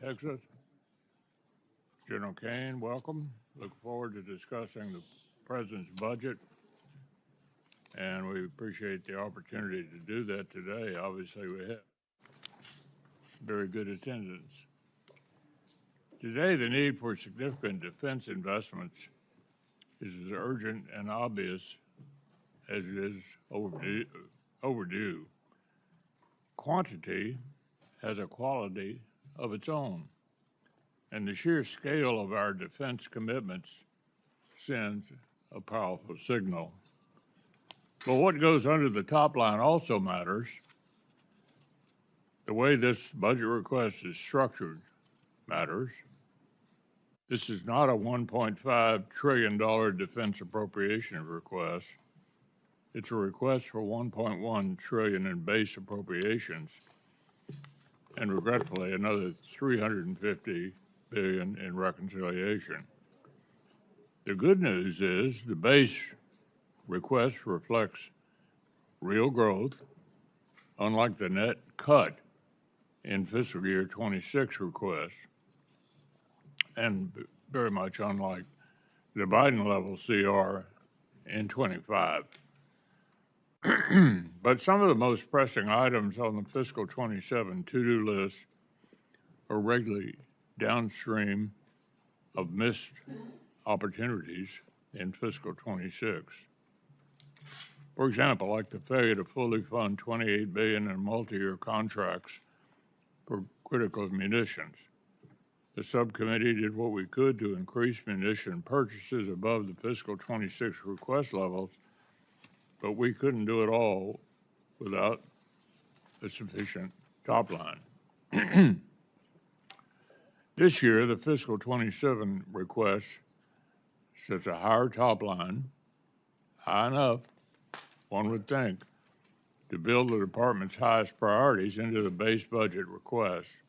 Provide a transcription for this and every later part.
Hegseth. General Caine, welcome. Look forward to discussing the President's budget, and we appreciate the opportunity to do that today. Obviously, we have very good attendance. Today, the need for significant defense investments is as urgent and obvious as it is overdue. Quantity has a quality of its own, and the sheer scale of our defense commitments sends a powerful signal. But what goes under the top line also matters. The way this budget request is structured matters. This is not a $1.5 trillion defense appropriation request. It's a request for $1.1 trillion in base appropriations, and regretfully, another $350 billion in reconciliation. The good news is the base request reflects real growth, unlike the net cut in fiscal year 26 request, and very much unlike the Biden level CR in 25. But some of the most pressing items on the fiscal 27 to-do list are regularly downstream of missed opportunities in fiscal 26. For example, like the failure to fully fund $28 billion in multi-year contracts for critical munitions. The subcommittee did what we could to increase munition purchases above the fiscal 26 request levels, but we couldn't do it all without a sufficient top line. This year, the fiscal 27 request sets a higher top line, high enough, one would think, to build the department's highest priorities into the base budget request,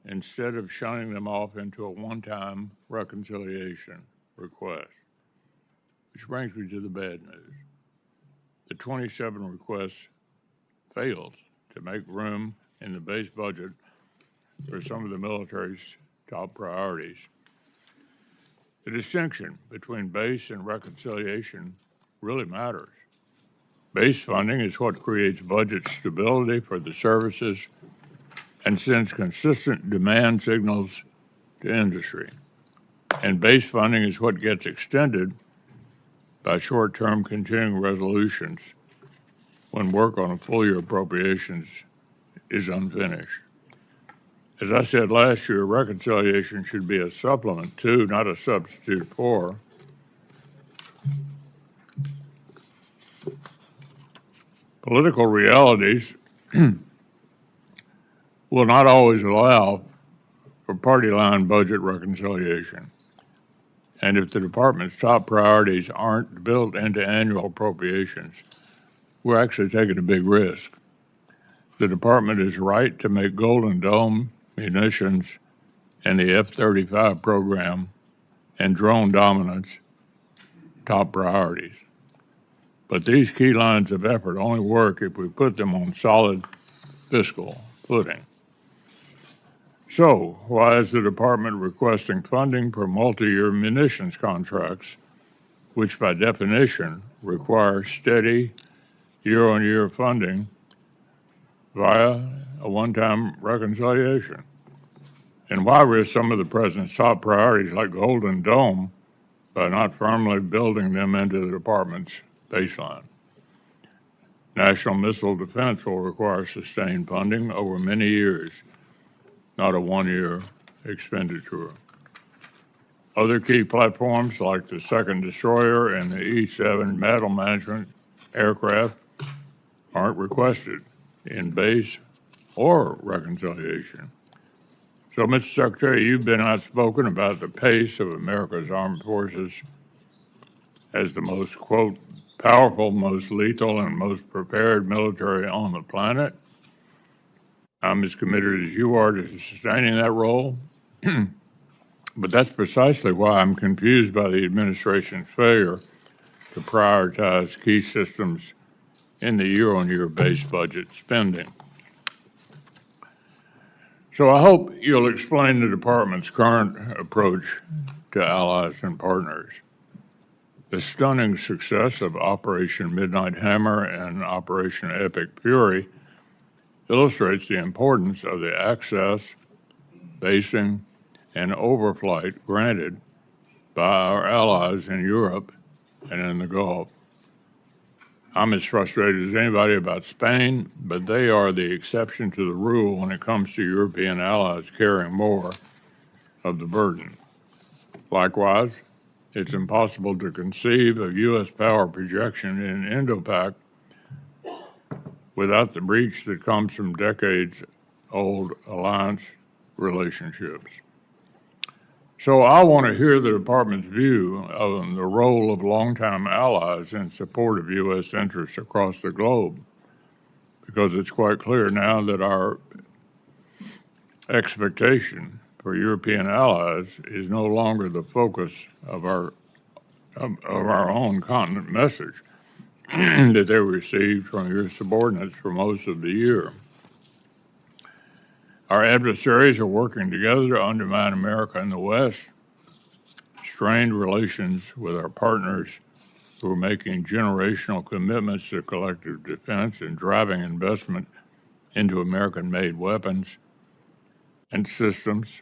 instead of shunning them off into a one-time reconciliation request. Which brings me to the bad news. The 27 request fails to make room in the base budget for some of the military's top priorities. The distinction between base and reconciliation really matters. Base funding is what creates budget stability for the services and sends consistent demand signals to industry. And base funding is what gets extended by short-term continuing resolutions when work on a full-year appropriations is unfinished. As I said last year, reconciliation should be a supplement to, not a substitute for, political realities will not always allow for party line budget reconciliation. And if the department's top priorities aren't built into annual appropriations, we're actually taking a big risk. The department is right to make Golden Dome, munitions, and the F-35 program and drone dominance top priorities. But these key lines of effort only work if we put them on solid fiscal footing. So, why is the department requesting funding for multi-year munitions contracts, which by definition require steady year-on-year funding via a one-time reconciliation? And why risk some of the president's top priorities like Golden Dome by not firmly building them into the department's baseline? National missile defense will require sustained funding over many years, not a one-year expenditure. Other key platforms like the second destroyer and the E-7 battle management aircraft aren't requested in base or reconciliation. So, Mr. Secretary, you've been outspoken about the pace of America's armed forces as the most, quote, powerful, most lethal, and most prepared military on the planet. I'm as committed as you are to sustaining that role, but that's precisely why I'm confused by the administration's failure to prioritize key systems in the year-on-year base budget spending. So I hope you'll explain the Department's current approach to allies and partners. The stunning success of Operation Midnight Hammer and Operation Epic Fury illustrates the importance of the access, basing, and overflight granted by our allies in Europe and in the Gulf. I'm as frustrated as anybody about Spain, but they are the exception to the rule when it comes to European allies carrying more of the burden. Likewise, it's impossible to conceive of U.S. power projection in Indo-Pac without the breach that comes from decades-old alliance relationships. So I want to hear the Department's view of the role of longtime allies in support of U.S. interests across the globe, because it's quite clear now that our expectation for European allies is no longer the focus of our own continent message that they received from your subordinates for most of the year. Our adversaries are working together to undermine America in the West, strained relations with our partners who are making generational commitments to collective defense and driving investment into American-made weapons and systems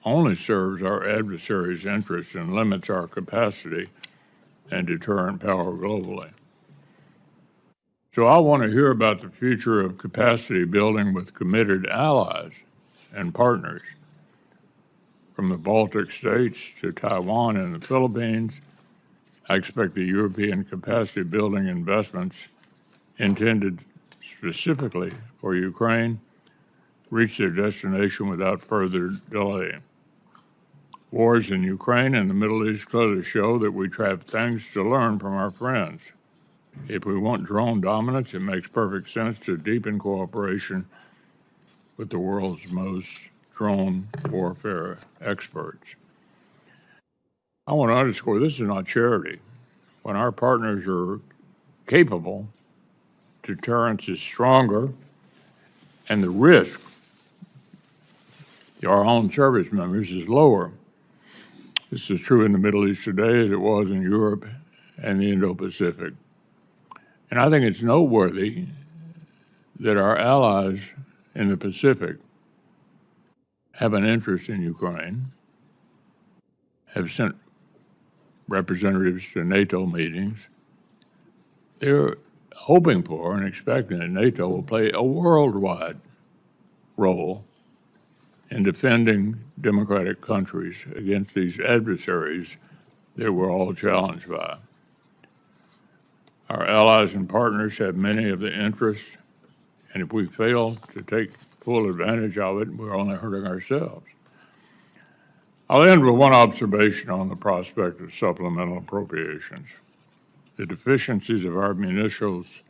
only serves our adversaries' interests and limits our capacity and deterrent power globally. So I want to hear about the future of capacity building with committed allies and partners. From the Baltic states to Taiwan and the Philippines, I expect the European capacity building investments intended specifically for Ukraine reach their destination without further delay. Wars in Ukraine and the Middle East clearly show that we have things to learn from our friends. If we want drone dominance, it makes perfect sense to deepen cooperation with the world's most drone warfare experts. I want to underscore this is not charity. When our partners are capable, deterrence is stronger, and the risk to our own service members is lower. This is true in the Middle East today as it was in Europe and the Indo-Pacific. And I think it's noteworthy that our allies in the Pacific have an interest in Ukraine, have sent representatives to NATO meetings. They're hoping for and expecting that NATO will play a worldwide role in defending democratic countries against these adversaries that we're all challenged by. Our allies and partners have many of the interests, and if we fail to take full advantage of it, we're only hurting ourselves. I'll end with one observation on the prospect of supplemental appropriations. The deficiencies of our munitions,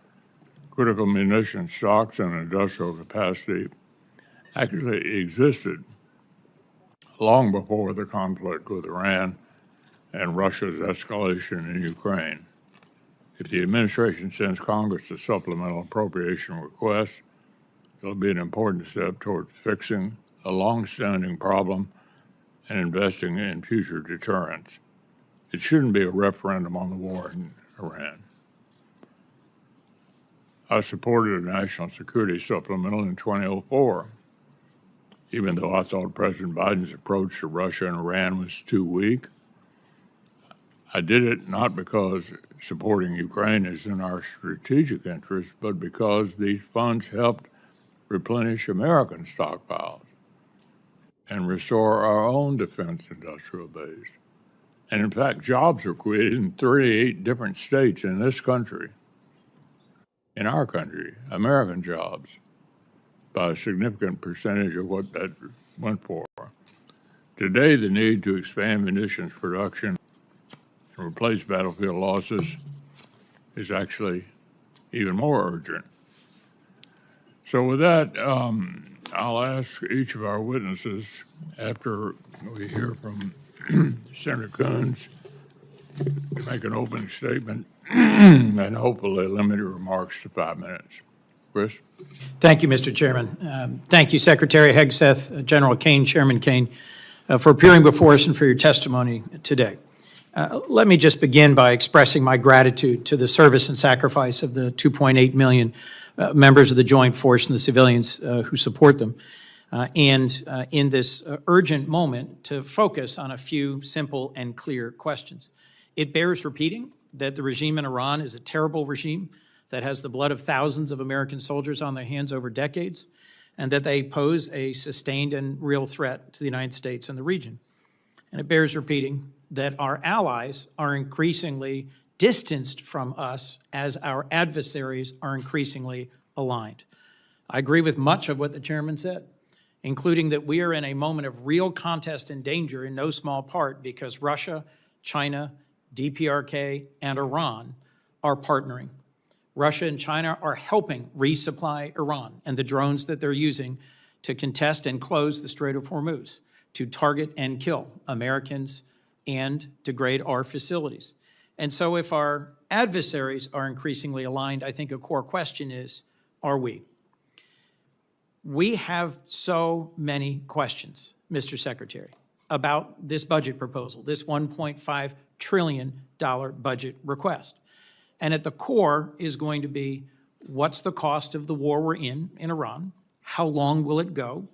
critical munitions stocks, and industrial capacity actually existed long before the conflict with Iran and Russia's escalation in Ukraine. If the administration sends Congress a supplemental appropriation request, it'll be an important step toward fixing a long-standing problem and investing in future deterrence. It shouldn't be a referendum on the war in Iran. I supported a national security supplemental in 2004, even though I thought President Biden's approach to Russia and Iran was too weak. I did it not because supporting Ukraine is in our strategic interest, but because these funds helped replenish American stockpiles and restore our own defense industrial base. And in fact, jobs were created in 38 different states in this country, in our country, American jobs, by a significant percentage of what that went for. Today, the need to expand munitions production and replace battlefield losses is actually even more urgent. So with that, I'll ask each of our witnesses, after we hear from Senator Coons, to make an opening statement and hopefully limit your remarks to 5 minutes. Chris? Thank you, Mr. Chairman. Thank you, Secretary Hegseth, General Caine, Chairman Caine, for appearing before us and for your testimony today. Let me just begin by expressing my gratitude to the service and sacrifice of the 2.8 million members of the Joint Force and the civilians who support them. And in this urgent moment, to focus on a few simple and clear questions. It bears repeating that the regime in Iran is a terrible regime that has the blood of thousands of American soldiers on their hands over decades, and that they pose a sustained and real threat to the United States and the region. And it bears repeating that our allies are increasingly distanced from us as our adversaries are increasingly aligned. I agree with much of what the chairman said, including that we are in a moment of real contest and danger in no small part because Russia, China, DPRK, and Iran are partnering. Russia and China are helping resupply Iran and the drones that they're using to contest and close the Strait of Hormuz, to target and kill Americans and degrade our facilities. And so if our adversaries are increasingly aligned, I think a core question is, are we? We have so many questions, Mr. Secretary, about this budget proposal, this $1.5 trillion budget request. And at the core is going to be, what's the cost of the war we're in Iran? How long will it go?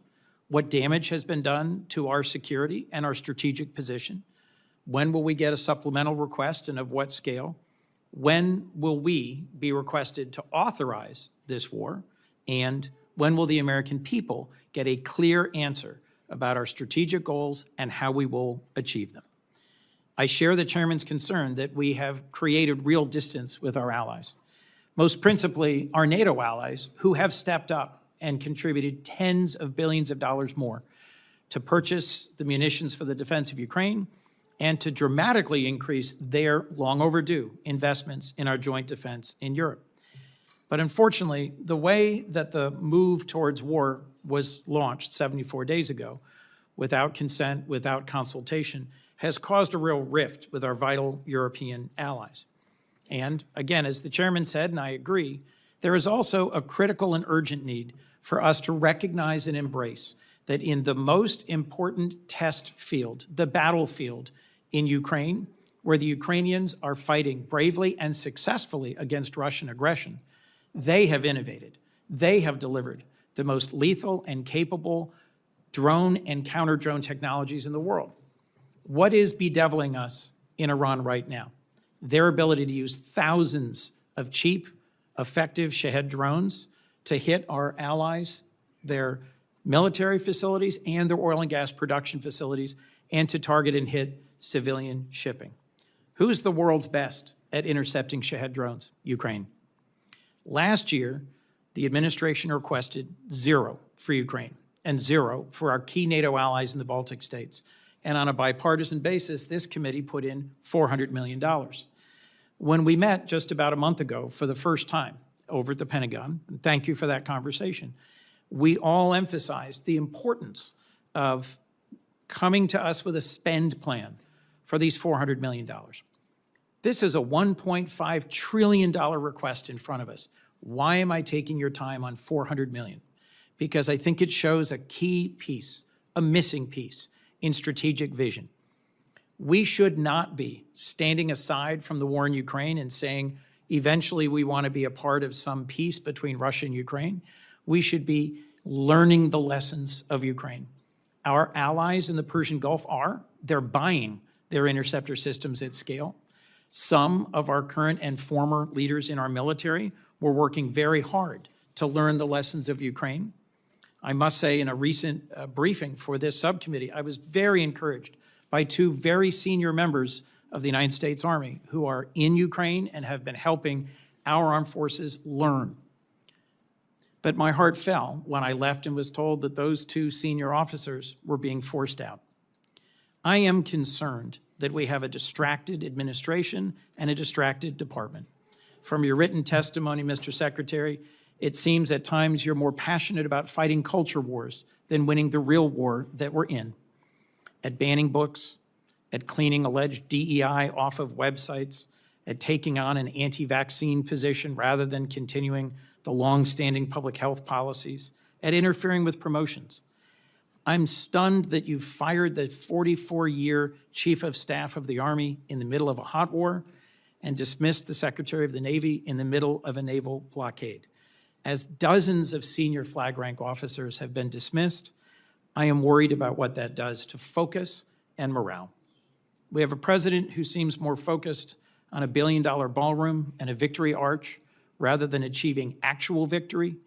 What damage has been done to our security and our strategic position? When will we get a supplemental request and of what scale? When will we be requested to authorize this war? And when will the American people get a clear answer about our strategic goals and how we will achieve them? I share the chairman's concern that we have created real distance with our allies, most principally our NATO allies, who have stepped up and contributed tens of billions of dollars more to purchase the munitions for the defense of Ukraine and to dramatically increase their long overdue investments in our joint defense in Europe. But unfortunately, the way that the move towards war was launched 74 days ago, without consent, without consultation, has caused a real rift with our vital European allies. And again, as the chairman said, and I agree, there is also a critical and urgent need for us to recognize and embrace that in the most important test field, the battlefield in Ukraine, where the Ukrainians are fighting bravely and successfully against Russian aggression, they have innovated. They have delivered the most lethal and capable drone and counter-drone technologies in the world. What is bedeviling us in Iran right now? Their ability to use thousands of cheap, effective Shahed drones to hit our allies, their military facilities and their oil and gas production facilities, and to target and hit civilian shipping. Who's the world's best at intercepting Shahed drones? Ukraine. Last year, the administration requested 0 for Ukraine and 0 for our key NATO allies in the Baltic states. And on a bipartisan basis, this committee put in $400 million. When we met just about a month ago for the first time over at the Pentagon, and thank you for that conversation, we all emphasized the importance of coming to us with a spend plan for these $400 million. This is a $1.5 trillion request in front of us. Why am I taking your time on $400 million? Because I think it shows a key piece, a missing piece in strategic vision. We should not be standing aside from the war in Ukraine and saying, eventually we want to be a part of some peace between Russia and Ukraine. We should be learning the lessons of Ukraine. Our allies in the Persian Gulf they're buying their interceptor systems at scale. Some of our current and former leaders in our military were working very hard to learn the lessons of Ukraine. I must say, in a recent briefing for this subcommittee, I was very encouraged by 2 very senior members of the United States Army who are in Ukraine and have been helping our armed forces learn. But my heart fell when I left and was told that those 2 senior officers were being forced out. I am concerned that we have a distracted administration and a distracted department. From your written testimony, Mr. Secretary, it seems at times you're more passionate about fighting culture wars than winning the real war that we're in. At banning books, at cleaning alleged DEI off of websites, at taking on an anti-vaccine position rather than continuing the long-standing public health policies, at interfering with promotions. I'm stunned that you fired the 44-year Chief of Staff of the Army in the middle of a hot war and dismissed the Secretary of the Navy in the middle of a naval blockade. As dozens of senior flag rank officers have been dismissed, I am worried about what that does to focus and morale. We have a president who seems more focused on a billion-dollar ballroom and a victory arch rather than achieving actual victory,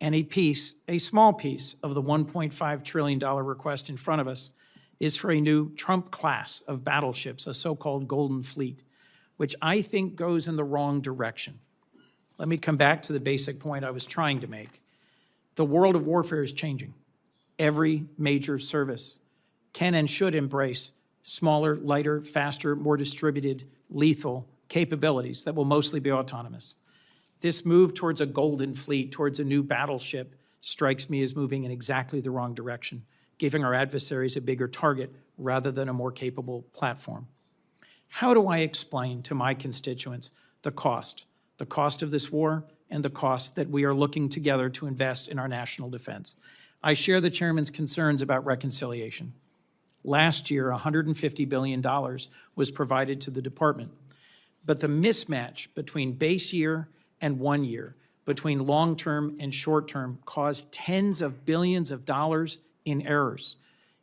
and a small piece of the $1.5 trillion request in front of us is for a new Trump class of battleships, a so-called Golden Fleet, which I think goes in the wrong direction. Let me come back to the basic point I was trying to make. The world of warfare is changing. Every major service can and should embrace smaller, lighter, faster, more distributed, lethal capabilities that will mostly be autonomous. This move towards a Golden Fleet, towards a new battleship, strikes me as moving in exactly the wrong direction, giving our adversaries a bigger target rather than a more capable platform. How do I explain to my constituents the cost of this war and the cost that we are looking together to invest in our national defense? I share the chairman's concerns about reconciliation. Last year, $150 billion was provided to the department, but the mismatch between base year and 1 year, between long-term and short-term, caused tens of billions of dollars in errors.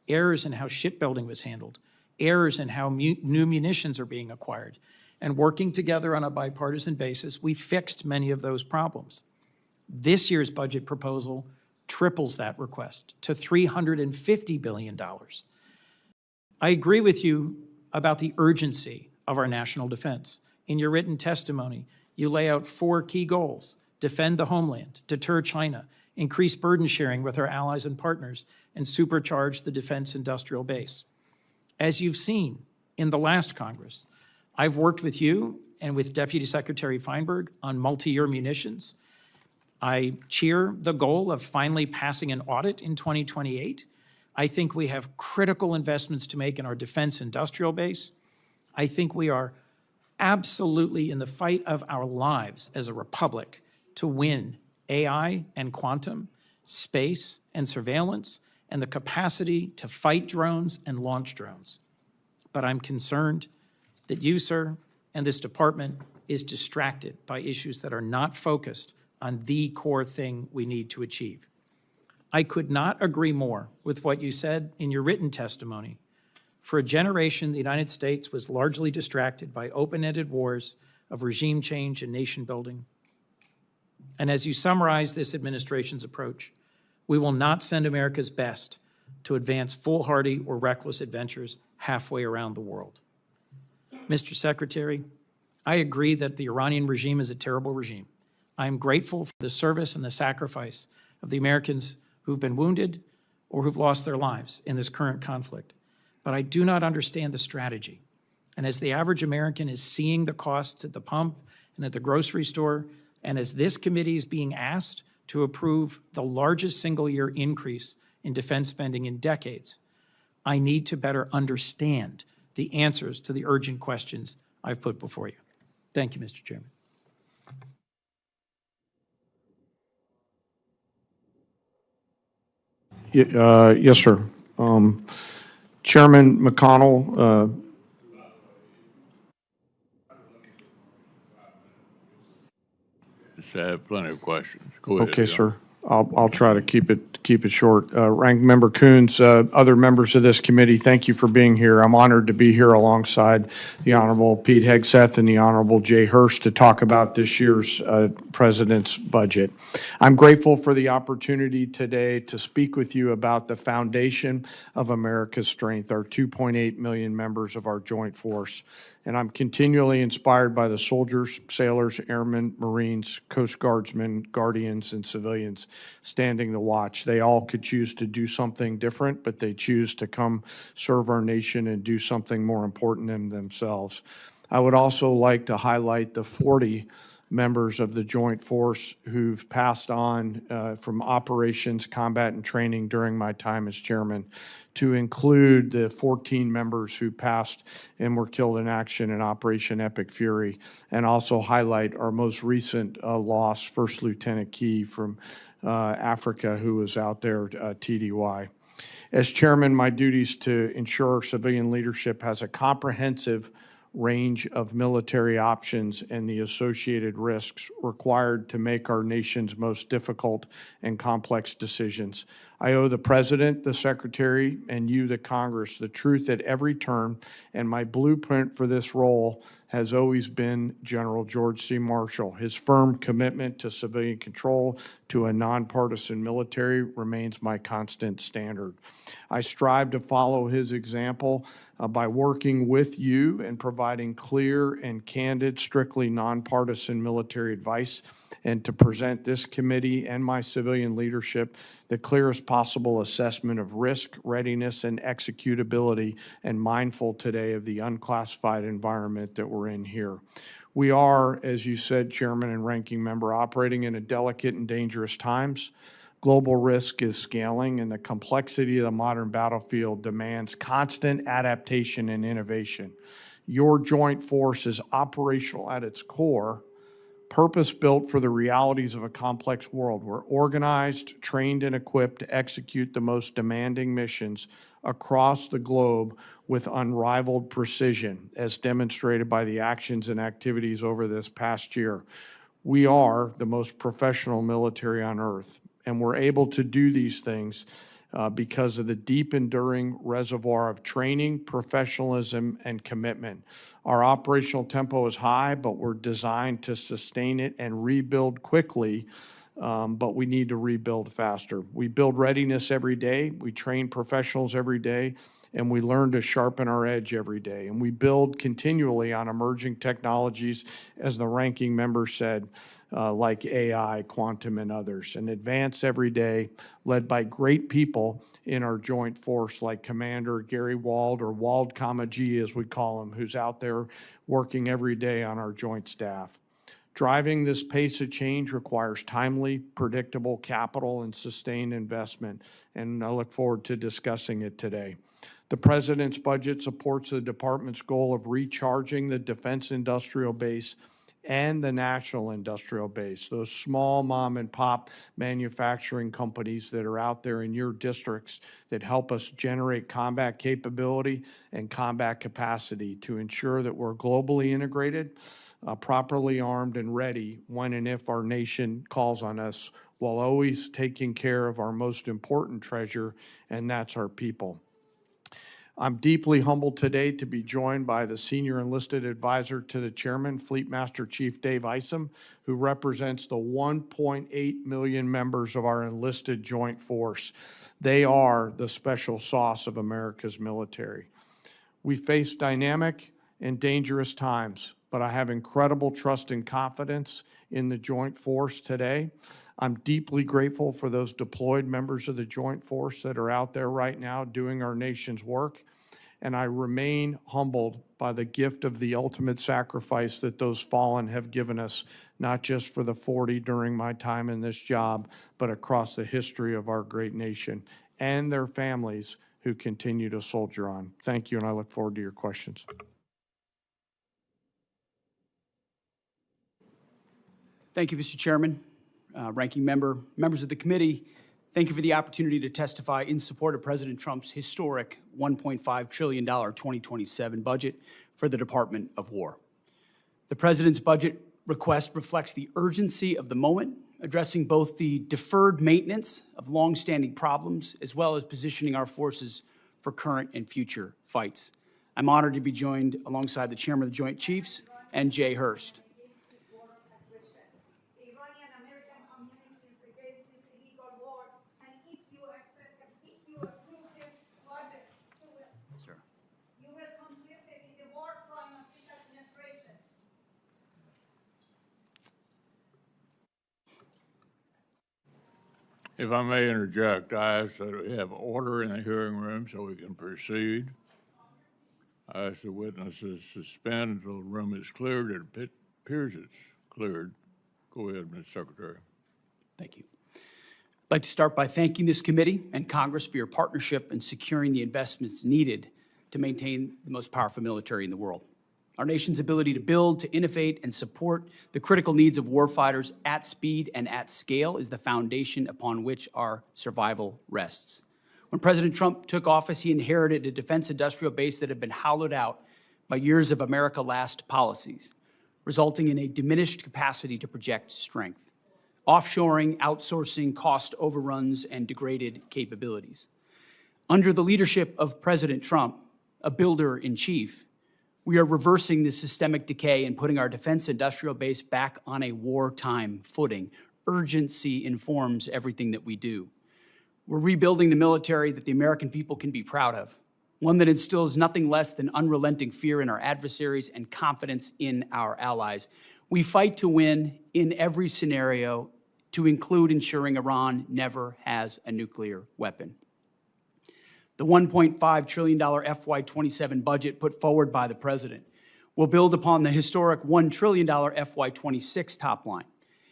Errors in how shipbuilding was handled, errors in how new munitions are being acquired. And working together on a bipartisan basis, we fixed many of those problems. This year's budget proposal triples that request to $350 billion. I agree with you about the urgency of our national defense. In your written testimony, you lay out 4 key goals: defend the homeland, deter China, increase burden sharing with our allies and partners, and supercharge the defense industrial base. As you've seen in the last Congress, I've worked with you and with Deputy Secretary Feinberg on multi-year munitions. I cheer the goal of finally passing an audit in 2028. I think we have critical investments to make in our defense industrial base. I think we are absolutely in the fight of our lives as a republic to win AI and quantum, space and surveillance, and the capacity to fight drones and launch drones. But I'm concerned that you, sir, and this department is distracted by issues that are not focused on the core thing we need to achieve. I could not agree more with what you said in your written testimony. For a generation, the United States was largely distracted by open-ended wars of regime change and nation building. And as you summarize this administration's approach, we will not send America's best to advance foolhardy or reckless adventures halfway around the world. Mr. Secretary, I agree that the Iranian regime is a terrible regime. I am grateful for the service and the sacrifice of the Americans who've been wounded or who've lost their lives in this current conflict. But I do not understand the strategy. And as the average American is seeing the costs at the pump and at the grocery store, and as this committee is being asked to approve the largest single-year increase in defense spending in decades, I need to better understand the answers to the urgent questions I've put before you. Thank you, Mr. Chairman. Yes, sir. Chairman McConnell, Just have plenty of questions. Go ahead. okay, John. sir. I'll try to keep it short. Rank Member Coons, other members of this committee, thank you for being here. I'm honored to be here alongside the Honorable Pete Hegseth and the Honorable Jay Hurst to talk about this year's President's budget. I'm grateful for the opportunity today to speak with you about the foundation of America's strength, our 2.8 million members of our joint force. And I'm continually inspired by the soldiers, sailors, airmen, Marines, Coast Guardsmen, Guardians, and civilians standing the watch. They all could choose to do something different, but they choose to come serve our nation and do something more important than themselves. I would also like to highlight the 40 members of the Joint Force who've passed on from operations, combat, and training during my time as chairman, to include the 14 members who passed and were killed in action in Operation Epic Fury, and also highlight our most recent loss, First Lieutenant Key from Africa, who was out there, TDY. As chairman, my duties to ensure civilian leadership has a comprehensive range of military options and the associated risks required to make our nation's most difficult and complex decisions. I owe the President, the Secretary, and you, the Congress, the truth at every turn, and my blueprint for this role has always been General George C. Marshall. His firm commitment to civilian control, to a nonpartisan military, remains my constant standard. I strive to follow his example by working with you and providing clear and candid, strictly nonpartisan military advice, and to present this committee and my civilian leadership the clearest possible assessment of risk, readiness, and executability, and mindful today of the unclassified environment that we're in here. We are, as you said, Chairman and Ranking Member, operating in a delicate and dangerous times. Global risk is scaling, and the complexity of the modern battlefield demands constant adaptation and innovation. Your joint force is operational at its core, purpose-built for the realities of a complex world. We're organized, trained, and equipped to execute the most demanding missions across the globe with unrivaled precision, as demonstrated by the actions and activities over this past year. We are the most professional military on earth, and we're able to do these things because of the deep, enduring reservoir of training, professionalism, and commitment. Our operational tempo is high, but we're designed to sustain it and rebuild quickly, but we need to rebuild faster. We build readiness every day, we train professionals every day, and we learn to sharpen our edge every day. And we build continually on emerging technologies, as the ranking member said, like AI, quantum, and others, and advance every day, led by great people in our joint force, like Commander Gary Wald, or Wald, G, as we call him, who's out there working every day on our joint staff. Driving this pace of change requires timely, predictable capital and sustained investment, and I look forward to discussing it today. The President's budget supports the Department's goal of recharging the defense industrial base and the national industrial base, those small mom and pop manufacturing companies that are out there in your districts that help us generate combat capability and combat capacity to ensure that we're globally integrated, properly armed and ready when and if our nation calls on us, while always taking care of our most important treasure, and that's our people. I'm deeply humbled today to be joined by the Senior Enlisted Advisor to the Chairman, Fleet Master Chief Dave Isom, who represents the 1.8 million members of our enlisted joint force. They are the special sauce of America's military. We face dynamic and dangerous times, but I have incredible trust and confidence in the joint force today. I'm deeply grateful for those deployed members of the joint force that are out there right now doing our nation's work. And I remain humbled by the gift of the ultimate sacrifice that those fallen have given us, not just for the 40 during my time in this job, but across the history of our great nation, and their families who continue to soldier on. Thank you, and I look forward to your questions. Thank you, Mr. Chairman, Ranking Member, members of the committee. Thank you for the opportunity to testify in support of President Trump's historic $1.5 trillion 2027 budget for the Department of War. The President's budget request reflects the urgency of the moment, addressing both the deferred maintenance of longstanding problems as well as positioning our forces for current and future fights. I'm honored to be joined alongside the Chairman of the Joint Chiefs and Jay Hurst. If I may interject, I ask that we have order in the hearing room so we can proceed. I ask the witnesses suspend until the room is cleared. It appears it's cleared. Go ahead, Ms. Secretary. Thank you. I'd like to start by thanking this committee and Congress for your partnership in securing the investments needed to maintain the most powerful military in the world. Our nation's ability to build, to innovate, and support the critical needs of warfighters at speed and at scale is the foundation upon which our survival rests. When President Trump took office, he inherited a defense industrial base that had been hollowed out by years of America Last policies, resulting in a diminished capacity to project strength, offshoring, outsourcing, cost overruns, and degraded capabilities. Under the leadership of President Trump, a builder-in-chief, we are reversing this systemic decay and putting our defense industrial base back on a wartime footing. Urgency informs everything that we do. We're rebuilding the military that the American people can be proud of, one that instills nothing less than unrelenting fear in our adversaries and confidence in our allies. We fight to win in every scenario, to include ensuring Iran never has a nuclear weapon. The $1.5 trillion FY27 budget put forward by the President will build upon the historic $1 trillion FY26 top line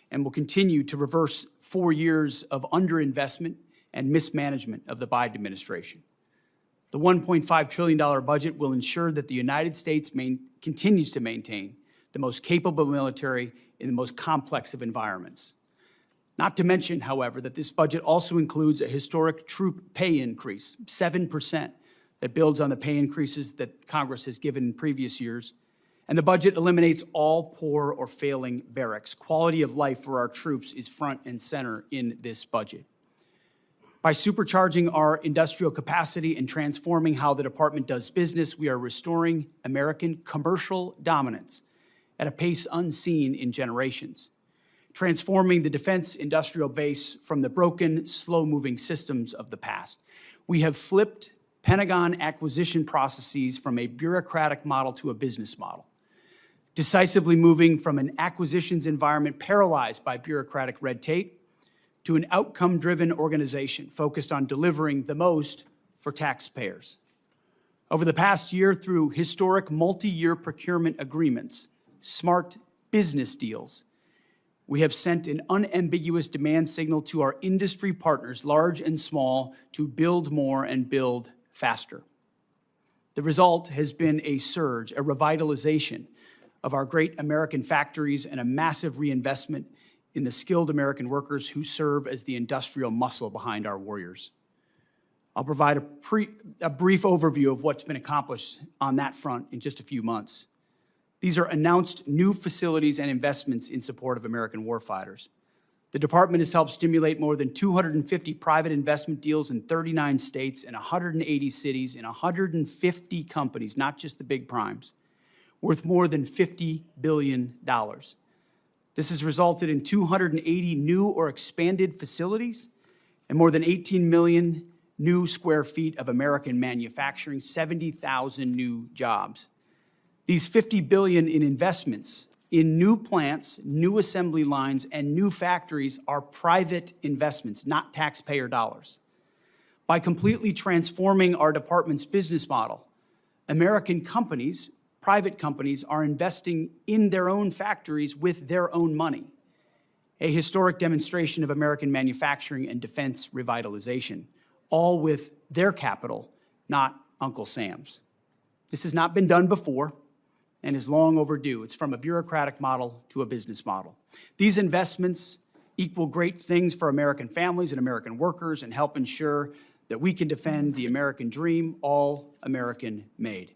and will continue to reverse 4 years of underinvestment and mismanagement of the Biden administration. The $1.5 trillion budget will ensure that the United States continues to maintain the most capable military in the most complex of environments. Not to mention, however, that this budget also includes a historic troop pay increase, 7%, that builds on the pay increases that Congress has given in previous years. And the budget eliminates all poor or failing barracks. Quality of life for our troops is front and center in this budget. By supercharging our industrial capacity and transforming how the department does business, we are restoring American commercial dominance at a pace unseen in generations, transforming the defense industrial base from the broken, slow-moving systems of the past. We have flipped Pentagon acquisition processes from a bureaucratic model to a business model, decisively moving from an acquisitions environment paralyzed by bureaucratic red tape to an outcome-driven organization focused on delivering the most for taxpayers. Over the past year, through historic multi-year procurement agreements, smart business deals, we have sent an unambiguous demand signal to our industry partners, large and small, to build more and build faster. The result has been a surge, a revitalization of our great American factories and a massive reinvestment in the skilled American workers who serve as the industrial muscle behind our warriors. I'll provide a brief overview of what's been accomplished on that front in just a few months. These are announced new facilities and investments in support of American warfighters. The department has helped stimulate more than 250 private investment deals in 39 states and 180 cities in 150 companies, not just the big primes, worth more than $50 billion. This has resulted in 280 new or expanded facilities and more than 18 million new square feet of American manufacturing, 70,000 new jobs. These $50 billion in investments in new plants, new assembly lines, and new factories are private investments, not taxpayer dollars. By completely transforming our department's business model, American companies, private companies, are investing in their own factories with their own money, a historic demonstration of American manufacturing and defense revitalization, all with their capital, not Uncle Sam's. This has not been done before and is long overdue. It's from a bureaucratic model to a business model. These investments equal great things for American families and American workers and help ensure that we can defend the American dream, all American made.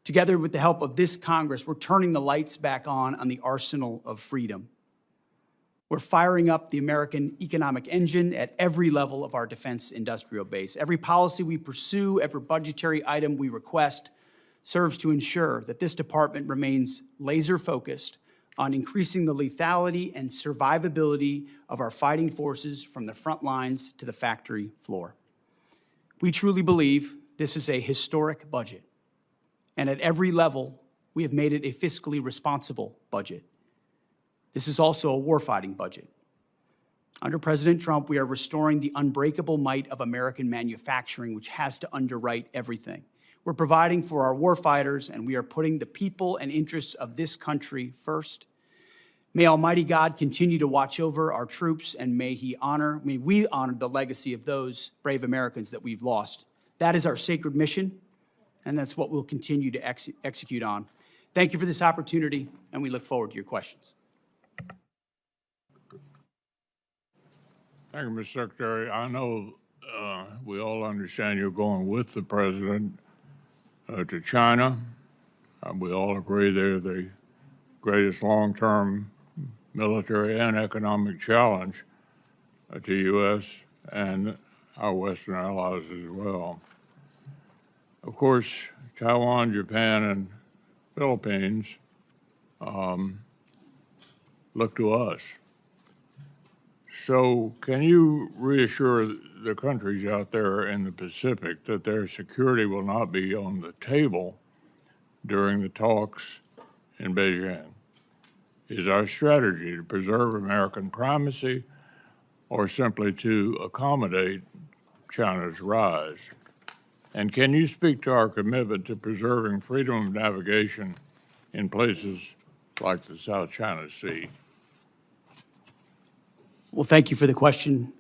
Together with the help of this Congress, we're turning the lights back on the arsenal of freedom. We're firing up the American economic engine at every level of our defense industrial base. Every policy we pursue, every budgetary item we request serves to ensure that this department remains laser-focused on increasing the lethality and survivability of our fighting forces from the front lines to the factory floor. We truly believe this is a historic budget. And at every level, we have made it a fiscally responsible budget. This is also a warfighting budget. Under President Trump, we are restoring the unbreakable might of American manufacturing, which has to underwrite everything. We're providing for our warfighters, and we are putting the people and interests of this country first. May Almighty God continue to watch over our troops, and may we honor the legacy of those brave Americans that we've lost. That is our sacred mission, and that's what we'll continue to execute on. Thank you for this opportunity, and we look forward to your questions. Thank you, Mr. Secretary. I know we all understand you're going with the president to China. We all agree they're the greatest long-term military and economic challenge to U.S. and our Western allies as well. Of course, Taiwan, Japan, and Philippines look to us. So can you reassure the countries out there in the Pacific that their security will not be on the table during the talks in Beijing? Is our strategy to preserve American primacy or simply to accommodate China's rise? And can you speak to our commitment to preserving freedom of navigation in places like the South China Sea? Well, thank you for the question,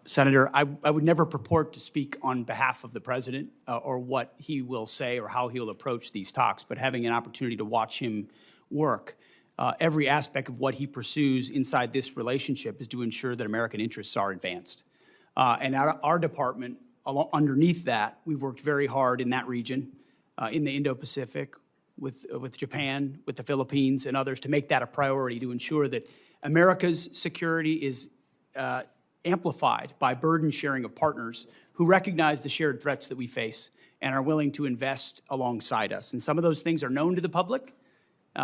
Senator. I would never purport to speak on behalf of the president or what he will say or how he'll approach these talks, but having an opportunity to watch him work, every aspect of what he pursues inside this relationship is to ensure that American interests are advanced. And our department, underneath that, we've worked very hard in that region, in the Indo-Pacific, with Japan, with the Philippines, and others, to make that a priority to ensure that America's security is amplified by burden sharing of partners who recognize the shared threats that we face and are willing to invest alongside us. And some of those things are known to the public.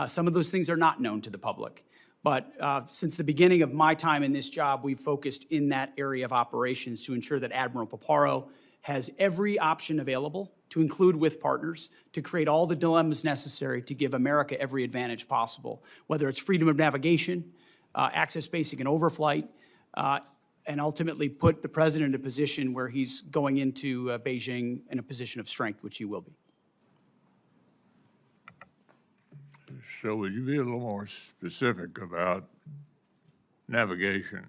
Some of those things are not known to the public. But since the beginning of my time in this job, we've focused in that area of operations to ensure that Admiral Paparo has every option available to include with partners to create all the dilemmas necessary to give America every advantage possible, whether it's freedom of navigation, access basic and overflight, and ultimately put the president in a position where he's going into Beijing in a position of strength, which he will be. So would you be a little more specific about navigation,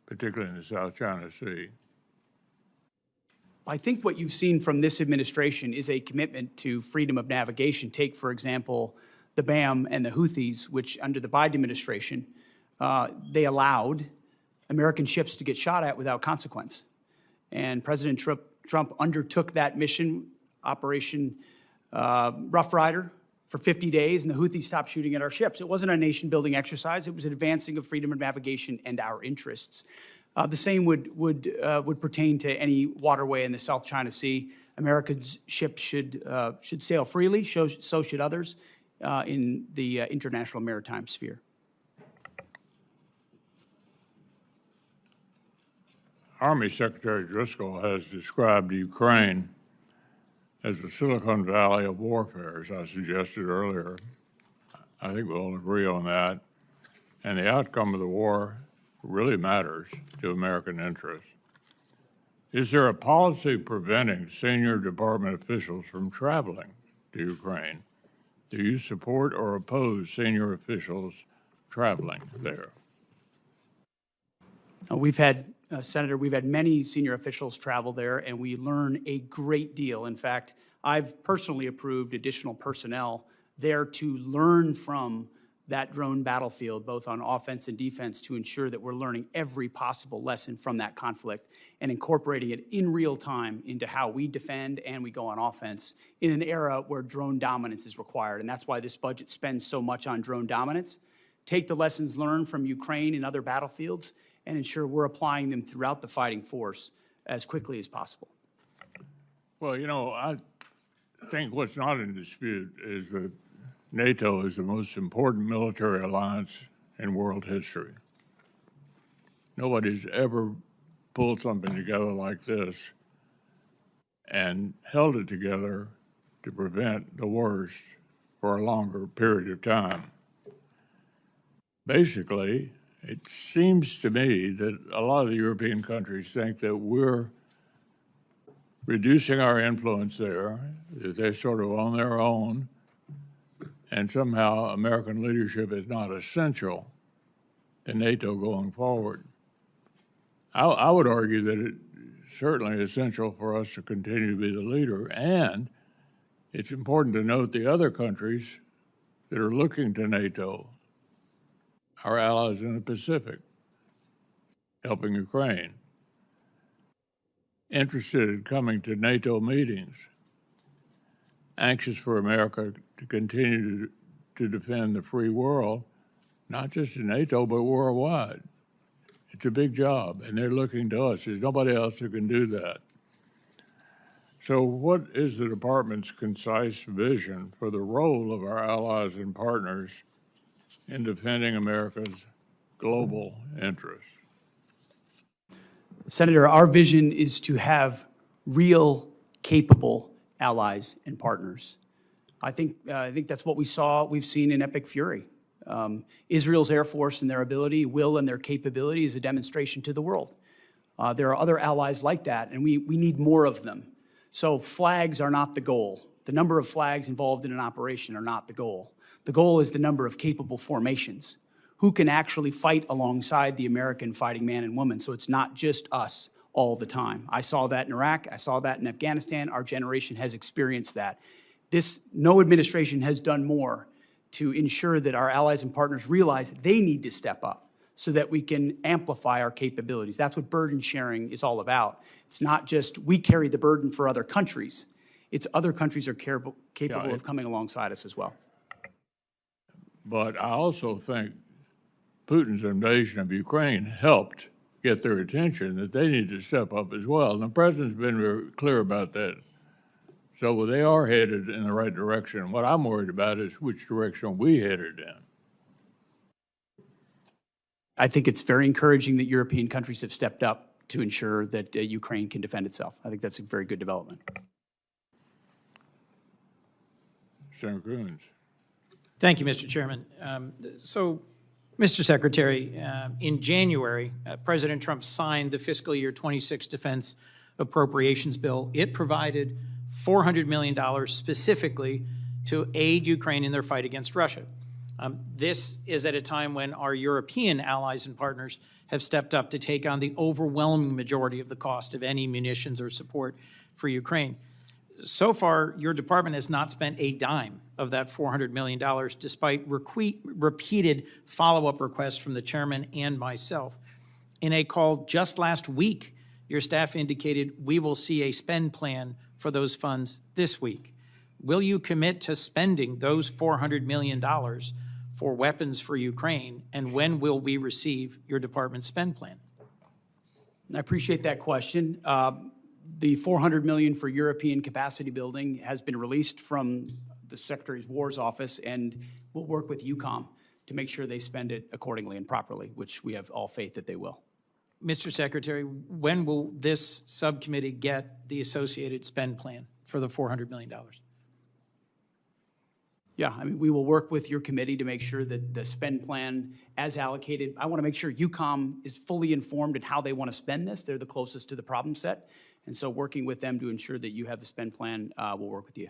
particularly in the South China Sea? I think what you've seen from this administration is a commitment to freedom of navigation. Take, for example, the BAM and the Houthis, which under the Biden administration, they allowed American ships to get shot at without consequence. And President Trump undertook that mission, Operation Rough Rider, for 50 days, and the Houthis stopped shooting at our ships. It wasn't a nation-building exercise. It was an advancing of freedom of navigation and our interests. The same would pertain to any waterway in the South China Sea. America's ships should sail freely, so should others in the international maritime sphere. Army Secretary Driscoll has described Ukraine as the Silicon Valley of warfare, as I suggested earlier. I think we'll all agree on that. And the outcome of the war really matters to American interests. Is there a policy preventing senior department officials from traveling to Ukraine? Do you support or oppose senior officials traveling there? Senator, we've had many senior officials travel there, and we learn a great deal. In fact, I've personally approved additional personnel there to learn from that drone battlefield, both on offense and defense, to ensure that we're learning every possible lesson from that conflict and incorporating it in real time into how we defend and we go on offense in an era where drone dominance is required. And that's why this budget spends so much on drone dominance. Take the lessons learned from Ukraine and other battlefields and ensure we're applying them throughout the fighting force as quickly as possible. Well, you know, I think what's not in dispute is that NATO is the most important military alliance in world history. Nobody's ever pulled something together like this and held it together to prevent the worst for a longer period of time. Basically, it seems to me that a lot of the European countries think that we're reducing our influence there, that they're sort of on their own, and somehow American leadership is not essential the NATO going forward. I would argue that it's certainly essential for us to continue to be the leader, and it's important to note the other countries that are looking to NATO, our allies in the Pacific, helping Ukraine, interested in coming to NATO meetings, anxious for America to continue to defend the free world, not just in NATO, but worldwide. It's a big job, and they're looking to us. There's nobody else who can do that. So what is the department's concise vision for the role of our allies and partners in defending America's global interests? Senator, our vision is to have real, capable allies and partners. I think that's what we've seen in Epic Fury. Israel's Air Force and their ability, will, and their capability is a demonstration to the world. There are other allies like that, and we need more of them. So flags are not the goal. The number of flags involved in an operation are not the goal. The goal is the number of capable formations who can actually fight alongside the American fighting man and woman. So it's not just us all the time. I saw that in Iraq. I saw that in Afghanistan. Our generation has experienced that. No administration has done more to ensure that our allies and partners realize that they need to step up so that we can amplify our capabilities. That's what burden sharing is all about. It's not just we carry the burden for other countries. It's other countries are capable of coming alongside us as well. But I also think Putin's invasion of Ukraine helped get their attention that they need to step up as well. And the president's been very clear about that. So they are headed in the right direction. What I'm worried about is which direction we headed in. I think it's very encouraging that European countries have stepped up to ensure that Ukraine can defend itself. I think that's a very good development. Senator Coons. Thank you, Mr. Chairman. So, Mr. Secretary, in January, President Trump signed the fiscal year 26 Defense Appropriations Bill. It provided $400 million specifically to aid Ukraine in their fight against Russia. This is at a time when our European allies and partners have stepped up to take on the overwhelming majority of the cost of any munitions or support for Ukraine. So far, your department has not spent a dime of that $400 million, despite repeated follow-up requests from the chairman and myself. In a call just last week, your staff indicated we will see a spend plan for those funds this week. Will you commit to spending those $400 million for weapons for Ukraine, and when will we receive your department's spend plan? I appreciate that question. The $400 million for European capacity building has been released from the Secretary of War's office, and we'll work with EUCOM to make sure they spend it accordingly and properly, which we have all faith that they will. Mr. Secretary, when will this subcommittee get the associated spend plan for the $400 million? Yeah, I mean, we will work with your committee to make sure that the spend plan as allocated, I want to make sure EUCOM is fully informed in how they want to spend this. They're the closest to the problem set. And so working with them to ensure that you have the spend plan, we'll work with you.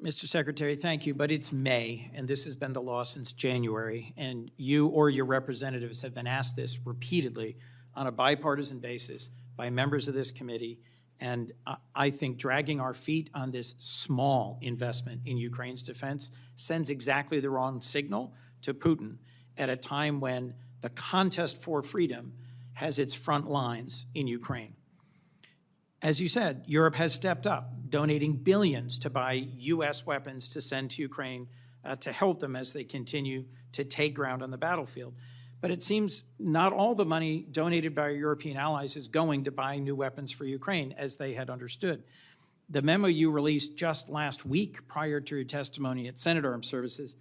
Mr. Secretary, thank you, but it's May, and this has been the law since January, and you or your representatives have been asked this repeatedly on a bipartisan basis by members of this committee, and I think dragging our feet on this small investment in Ukraine's defense sends exactly the wrong signal to Putin at a time when the contest for freedom has its front lines in Ukraine. As you said, Europe has stepped up, donating billions to buy U.S. weapons to send to Ukraine to help them as they continue to take ground on the battlefield. But it seems not all the money donated by our European allies is going to buy new weapons for Ukraine, as they had understood. The memo you released just last week prior to your testimony at Senate Armed Services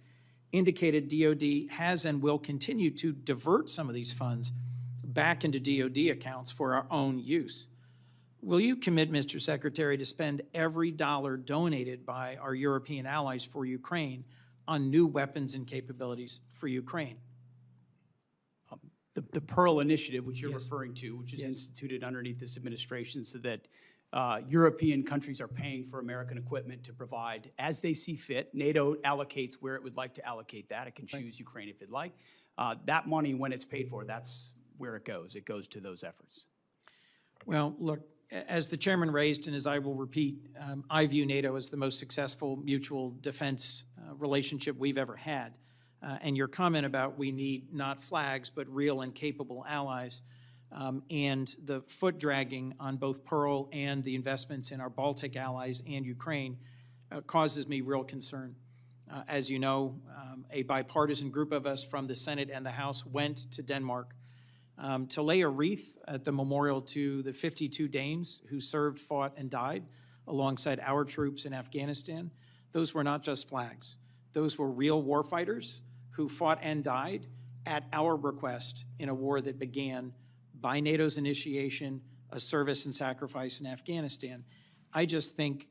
indicated DOD has and will continue to divert some of these funds back into DOD accounts for our own use. Will you commit, Mr. Secretary, to spend every dollar donated by our European allies for Ukraine on new weapons and capabilities for Ukraine? The Pearl Initiative, which you're referring to, which is instituted underneath this administration so that European countries are paying for American equipment to provide as they see fit. NATO allocates where it would like to allocate that. It can choose Ukraine if it like. That money, when it's paid for, that's where it goes. It goes to those efforts. Well, look, as the chairman raised, and as I will repeat, I view NATO as the most successful mutual defense relationship we've ever had. And your comment about we need not flags, but real and capable allies, and the foot dragging on both Pearl and the investments in our Baltic allies and Ukraine causes me real concern. As you know, a bipartisan group of us from the Senate and the House went to Denmark to lay a wreath at the memorial to the 52 Danes who served, fought, and died alongside our troops in Afghanistan. Those were not just flags. Those were real warfighters who fought and died at our request in a war that began by NATO's initiation, a service and sacrifice in Afghanistan. I just think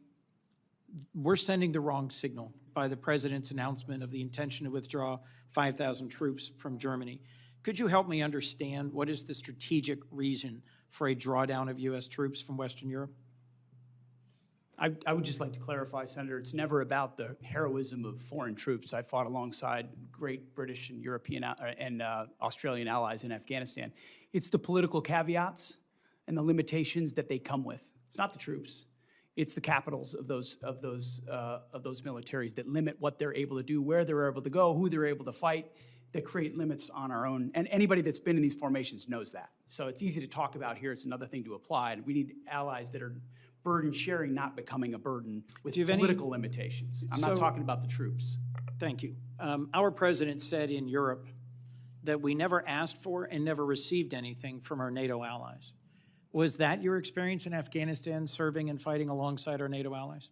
we're sending the wrong signal by the president's announcement of the intention to withdraw 5,000 troops from Germany. Could you help me understand what is the strategic reason for a drawdown of U.S. troops from Western Europe? I would just like to clarify, Senator, it's never about the heroism of foreign troops. I fought alongside great British and European and Australian allies in Afghanistan. It's the political caveats and the limitations that they come with. It's not the troops. It's the capitals of those militaries that limit what they're able to do, where they're able to go, who they're able to fight, that create limits on our own. And anybody that's been in these formations knows that. So it's easy to talk about here. It's another thing to apply. And we need allies that are burden sharing, not becoming a burden with political limitations. I'm not talking about the troops. Thank you. Our president said in Europe that we never asked for and never received anything from our NATO allies. Was that your experience in Afghanistan, serving and fighting alongside our NATO allies?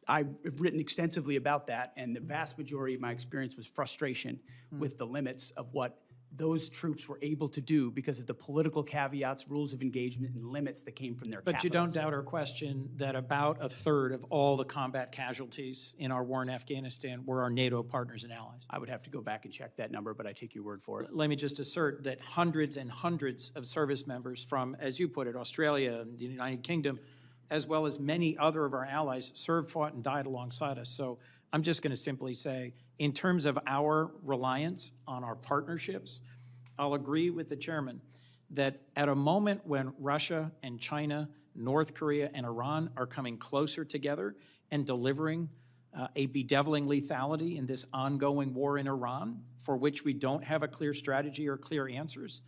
I've written extensively about that, and the vast majority of my experience was frustration with the limits of what those troops were able to do because of the political caveats, rules of engagement, and limits that came from their capitals. But you don't doubt or question that about a third of all the combat casualties in our war in Afghanistan were our NATO partners and allies. I would have to go back and check that number, but I take your word for it. Let me just assert that hundreds and hundreds of service members from, as you put it, Australia and the United Kingdom, as well as many other of our allies, served, fought, and died alongside us. So I'm just going to simply say, in terms of our reliance on our partnerships, I'll agree with the chairman that at a moment when Russia and China, North Korea and Iran are coming closer together and delivering a bedeviling lethality in this ongoing war in Iran, for which we don't have a clear strategy or clear answers,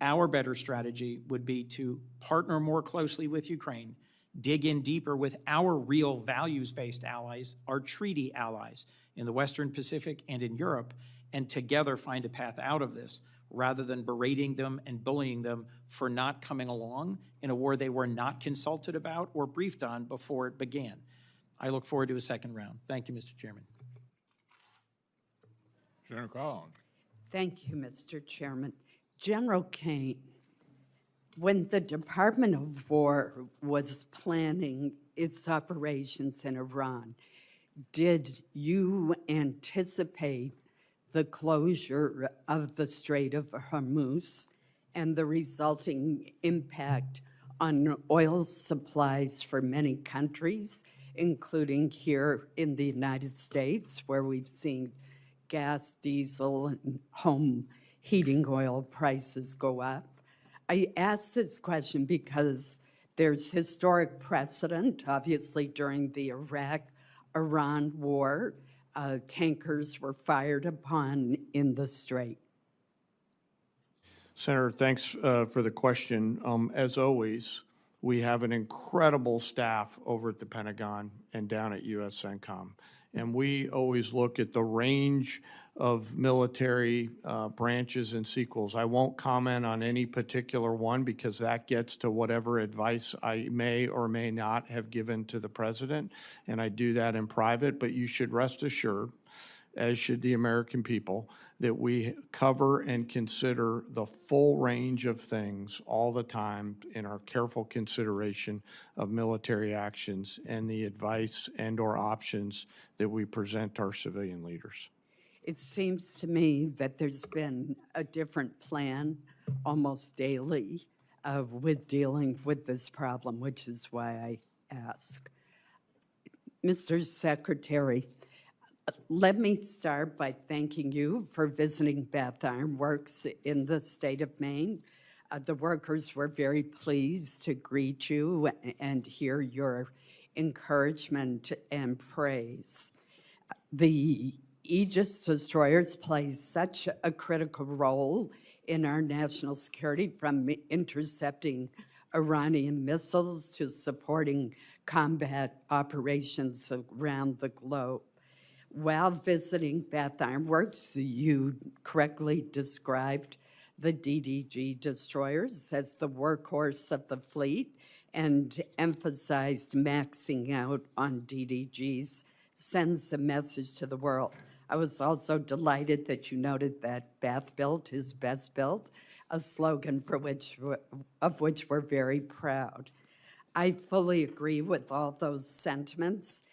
our better strategy would be to partner more closely with Ukraine, dig in deeper with our real values-based allies, our treaty allies in the Western Pacific and in Europe, and together find a path out of this, rather than berating them and bullying them for not coming along in a war they were not consulted about or briefed on before it began. I look forward to a second round. Thank you, Mr. Chairman. Senator Collins. Thank you, Mr. Chairman. General Caine, when the Department of War was planning its operations in Iran, did you anticipate the closure of the Strait of Hormuz and the resulting impact on oil supplies for many countries, including here in the United States, where we've seen gas, diesel, and home heating oil prices go up? I ask this question because there's historic precedent, obviously during the Iraq-Iran war. Tankers were fired upon in the Strait. Senator, thanks for the question. As always, we have an incredible staff over at the Pentagon and down at USCENTCOM. And we always look at the range of military branches and sequels. I won't comment on any particular one because that gets to whatever advice I may or may not have given to the president, and I do that in private. But you should rest assured, as should the American people, that we cover and consider the full range of things all the time in our careful consideration of military actions and the advice and or options that we present our civilian leaders. It seems to me that there's been a different plan almost daily with dealing with this problem, which is why I ask. Mr. Secretary, Let me start by thanking you for visiting Bath Iron Works in the state of Maine. The workers were very pleased to greet you and hear your encouragement and praise. The Aegis destroyers play such a critical role in our national security, from intercepting Iranian missiles to supporting combat operations around the globe. While visiting Bath Iron Works, you correctly described the DDG destroyers as the workhorse of the fleet and emphasized maxing out on DDGs sends a message to the world. I was also delighted that you noted that Bath built is best built, a slogan of which we're very proud. I fully agree with all those sentiments.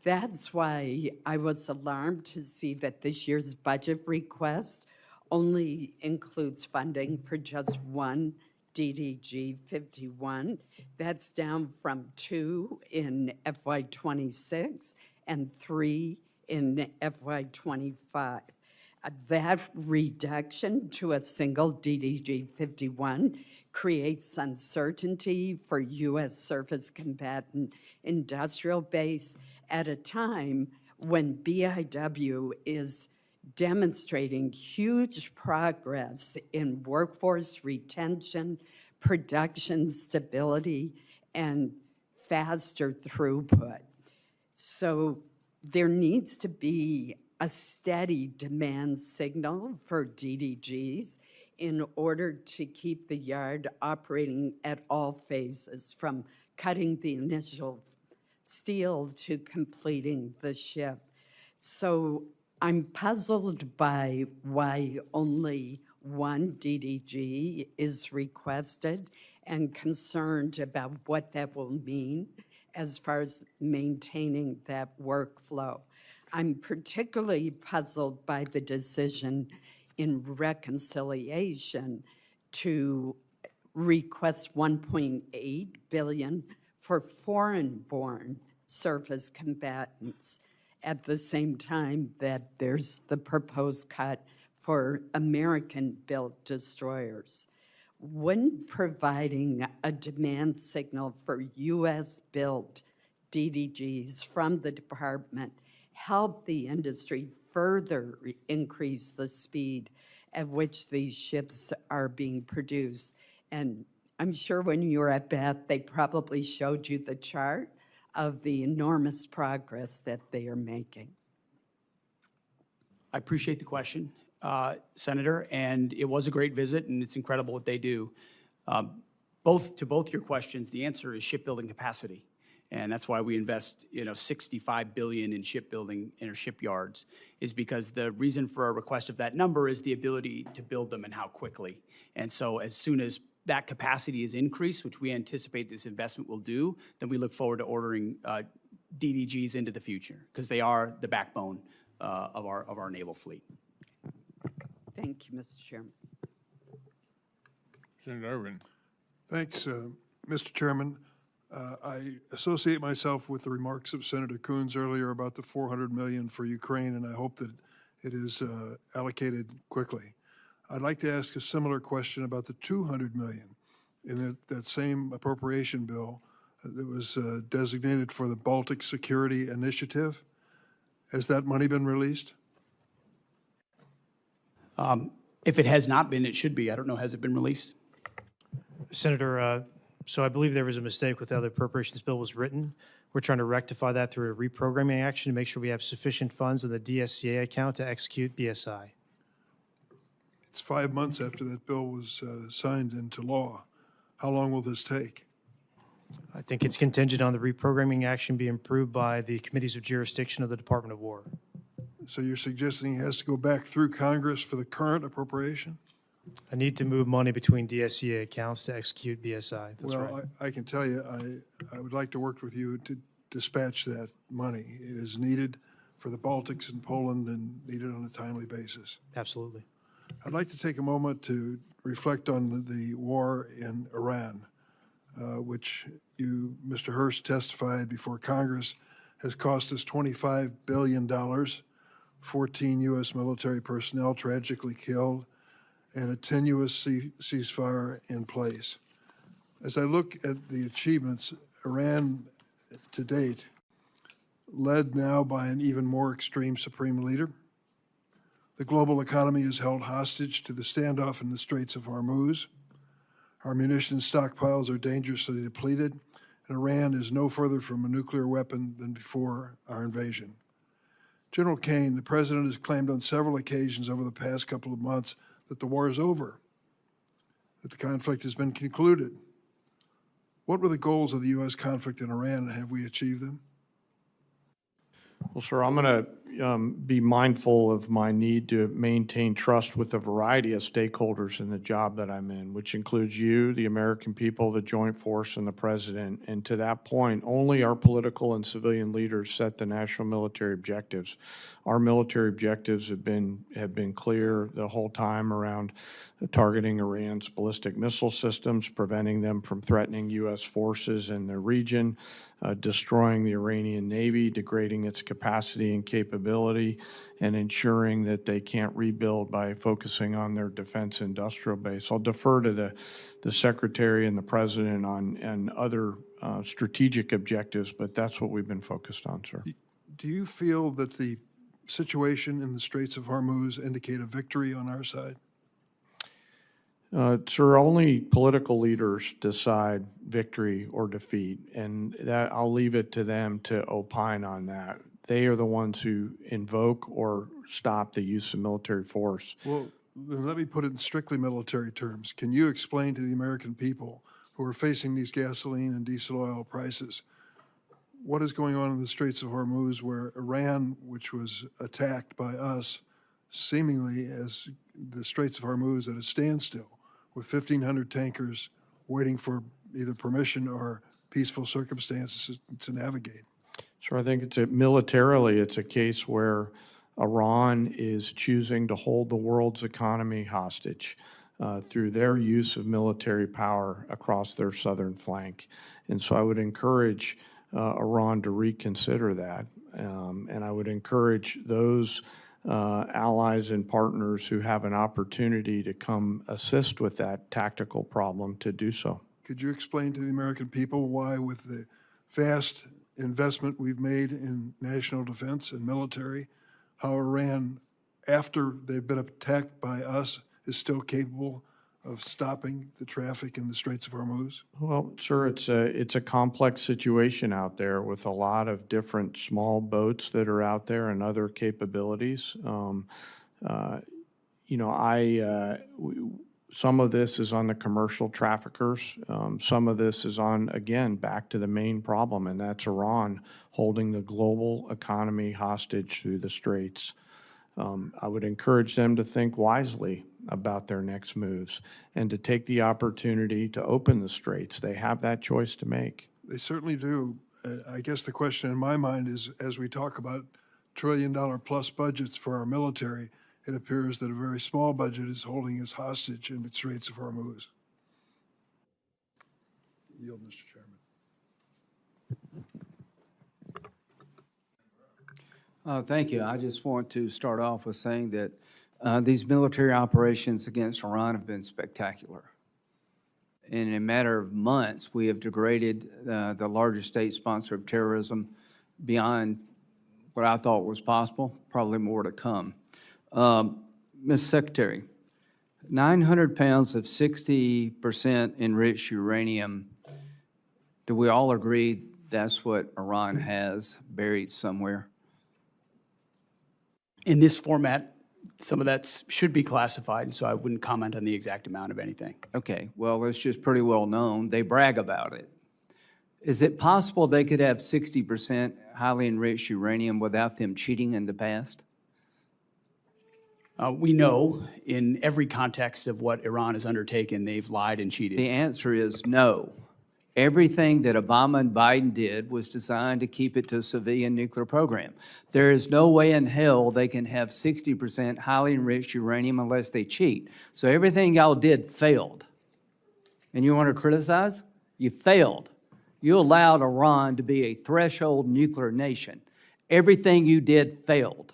That's why I was alarmed to see that this year's budget request only includes funding for just one DDG 51. That's down from 2 in FY26 and 3 in FY25. That reduction to a single DDG 51 creates uncertainty for U.S. surface combatant industrial base at a time when BIW is demonstrating huge progress in workforce retention, production stability, and faster throughput. So there needs to be a steady demand signal for DDGs in order to keep the yard operating at all phases, from cutting the initial steel to completing the ship. So I'm puzzled by why only one DDG is requested and concerned about what that will mean as far as maintaining that workflow. I'm particularly puzzled by the decision in reconciliation to request $1.8 billion for foreign-born surface combatants at the same time that there's the proposed cut for American-built destroyers. Wouldn't providing a demand signal for U.S.-built DDGs from the department help the industry further increase the speed at which these ships are being produced? And I'm sure when you were at Bath, they probably showed you the chart of the enormous progress that they are making. I appreciate the question, Senator, and it was a great visit, and it's incredible what they do. To both your questions, the answer is shipbuilding capacity. And that's why we invest, $65 billion in shipbuilding in our shipyards, is because the reason for our request of that number is the ability to build them and how quickly. And so as soon as that capacity is increased, which we anticipate this investment will do, then we look forward to ordering DDGs into the future, because they are the backbone of our naval fleet. Thank you, Mr. Chairman. Senator Irvin. Thanks, Mr. Chairman. I associate myself with the remarks of Senator Coons earlier about the $400 million for Ukraine, and I hope that it is allocated quickly. I'd like to ask a similar question about the $200 million in that same appropriation bill that was designated for the Baltic Security Initiative. Has that money been released? If it has not been, it should be. I don't know, has it been released? Senator, so I believe there was a mistake with how the appropriations bill was written. We're trying to rectify that through a reprogramming action to make sure we have sufficient funds in the DSCA account to execute BSI. It's 5 months after that bill was signed into law. How long will this take? I think it's contingent on the reprogramming action being approved by the committees of jurisdiction of the Department of War. So you're suggesting it has to go back through Congress for the current appropriation? I need to move money between DSCA accounts to execute BSI. That's right. Well, I can tell you, I would like to work with you to dispatch that money. It is needed for the Baltics and Poland and needed on a timely basis. Absolutely. I'd like to take a moment to reflect on the war in Iran, which you, Mr. Hurst, testified before Congress has cost us $25 billion 14 U.S. military personnel tragically killed, and a tenuous ceasefire in place. As I look at the achievements, Iran to date, led now by an even more extreme supreme leader, the global economy is held hostage to the standoff in the Straits of Hormuz. Our munitions stockpiles are dangerously depleted, and Iran is no further from a nuclear weapon than before our invasion. General Caine, the president has claimed on several occasions over the past couple of months that the war is over, that the conflict has been concluded. What were the goals of the U.S. conflict in Iran, and have we achieved them? Well, sir, I'm going to be mindful of my need to maintain trust with a variety of stakeholders in the job that I'm in, which includes you, the American people, the Joint Force, and the President. And to that point, only our political and civilian leaders set the national military objectives. Our military objectives have been clear the whole time around targeting Iran's ballistic missile systems, preventing them from threatening U.S. forces in the region, destroying the Iranian Navy, degrading its capacity and capability, and ensuring that they can't rebuild by focusing on their defense industrial base. I'll defer to the Secretary and the President on other strategic objectives, but that's what we've been focused on, sir. Do you feel that the situation in the Straits of Hormuz indicate a victory on our side? Sir, only political leaders decide victory or defeat, and that I'll leave it to them to opine on that. They are the ones who invoke or stop the use of military force. Well, then let me put it in strictly military terms. Can you explain to the American people who are facing these gasoline and diesel oil prices what is going on in the Straits of Hormuz, where Iran, which was attacked by us, seemingly as the Straits of Hormuz at a standstill, with 1,500 tankers waiting for either permission or peaceful circumstances to navigate? So I think militarily, it's a case where Iran is choosing to hold the world's economy hostage through their use of military power across their southern flank. And so I would encourage Iran to reconsider that. And I would encourage those allies and partners who have an opportunity to come assist with that tactical problem to do so. Could you explain to the American people why, with the vast investment we've made in national defense and military, how Iran, after they've been attacked by us, is still capable of stopping the traffic in the Straits of Hormuz? Well, sir, it's a complex situation out there with a lot of different small boats that are out there and other capabilities. Some of this is on the commercial traffickers. Some of this is on, again, back to the main problem, and that's Iran holding the global economy hostage through the Straits. I would encourage them to think wisely about their next moves and to take the opportunity to open the Straits. They have that choice to make. They certainly do. I guess the question in my mind is, as we talk about trillion-dollar-plus budgets for our military, it appears that a very small budget is holding us hostage in the Straits of Hormuz. Yield, Mr. Chairman. Thank you. I just want to start off with saying that these military operations against Iran have been spectacular. In a matter of months, we have degraded the largest state sponsor of terrorism beyond what I thought was possible, probably more to come. Ms. Secretary, 900 pounds of 60% enriched uranium, do we all agree that's what Iran has buried somewhere? In this format, some of that should be classified, so I wouldn't comment on the exact amount of anything. Okay, well, it's just pretty well known. They brag about it. Is it possible they could have 60% highly enriched uranium without them cheating in the past? We know in every context of what Iran has undertaken, they've lied and cheated. The answer is no. Everything that Obama and Biden did was designed to keep it to a civilian nuclear program. There is no way in hell they can have 60% highly enriched uranium unless they cheat. So everything y'all did failed. And you want to criticize? You failed. You allowed Iran to be a threshold nuclear nation. Everything you did failed.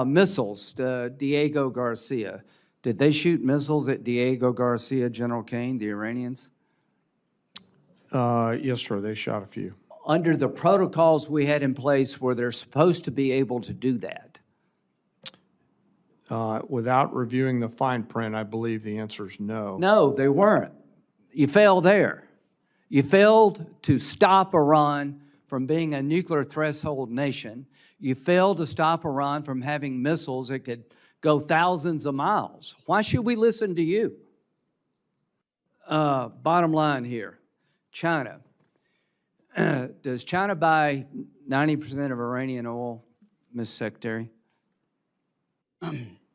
Missiles, Diego Garcia. Did they shoot missiles at Diego Garcia, General Caine, the Iranians? Yes, sir, they shot a few. Under the protocols we had in place, were they supposed to be able to do that? Without reviewing the fine print, I believe the answer is no. No, they weren't. You failed there. You failed to stop Iran from being a nuclear threshold nation. You failed to stop Iran from having missiles that could go thousands of miles. Why should we listen to you? Bottom line here, China. Does China buy 90% of Iranian oil, Ms. Secretary?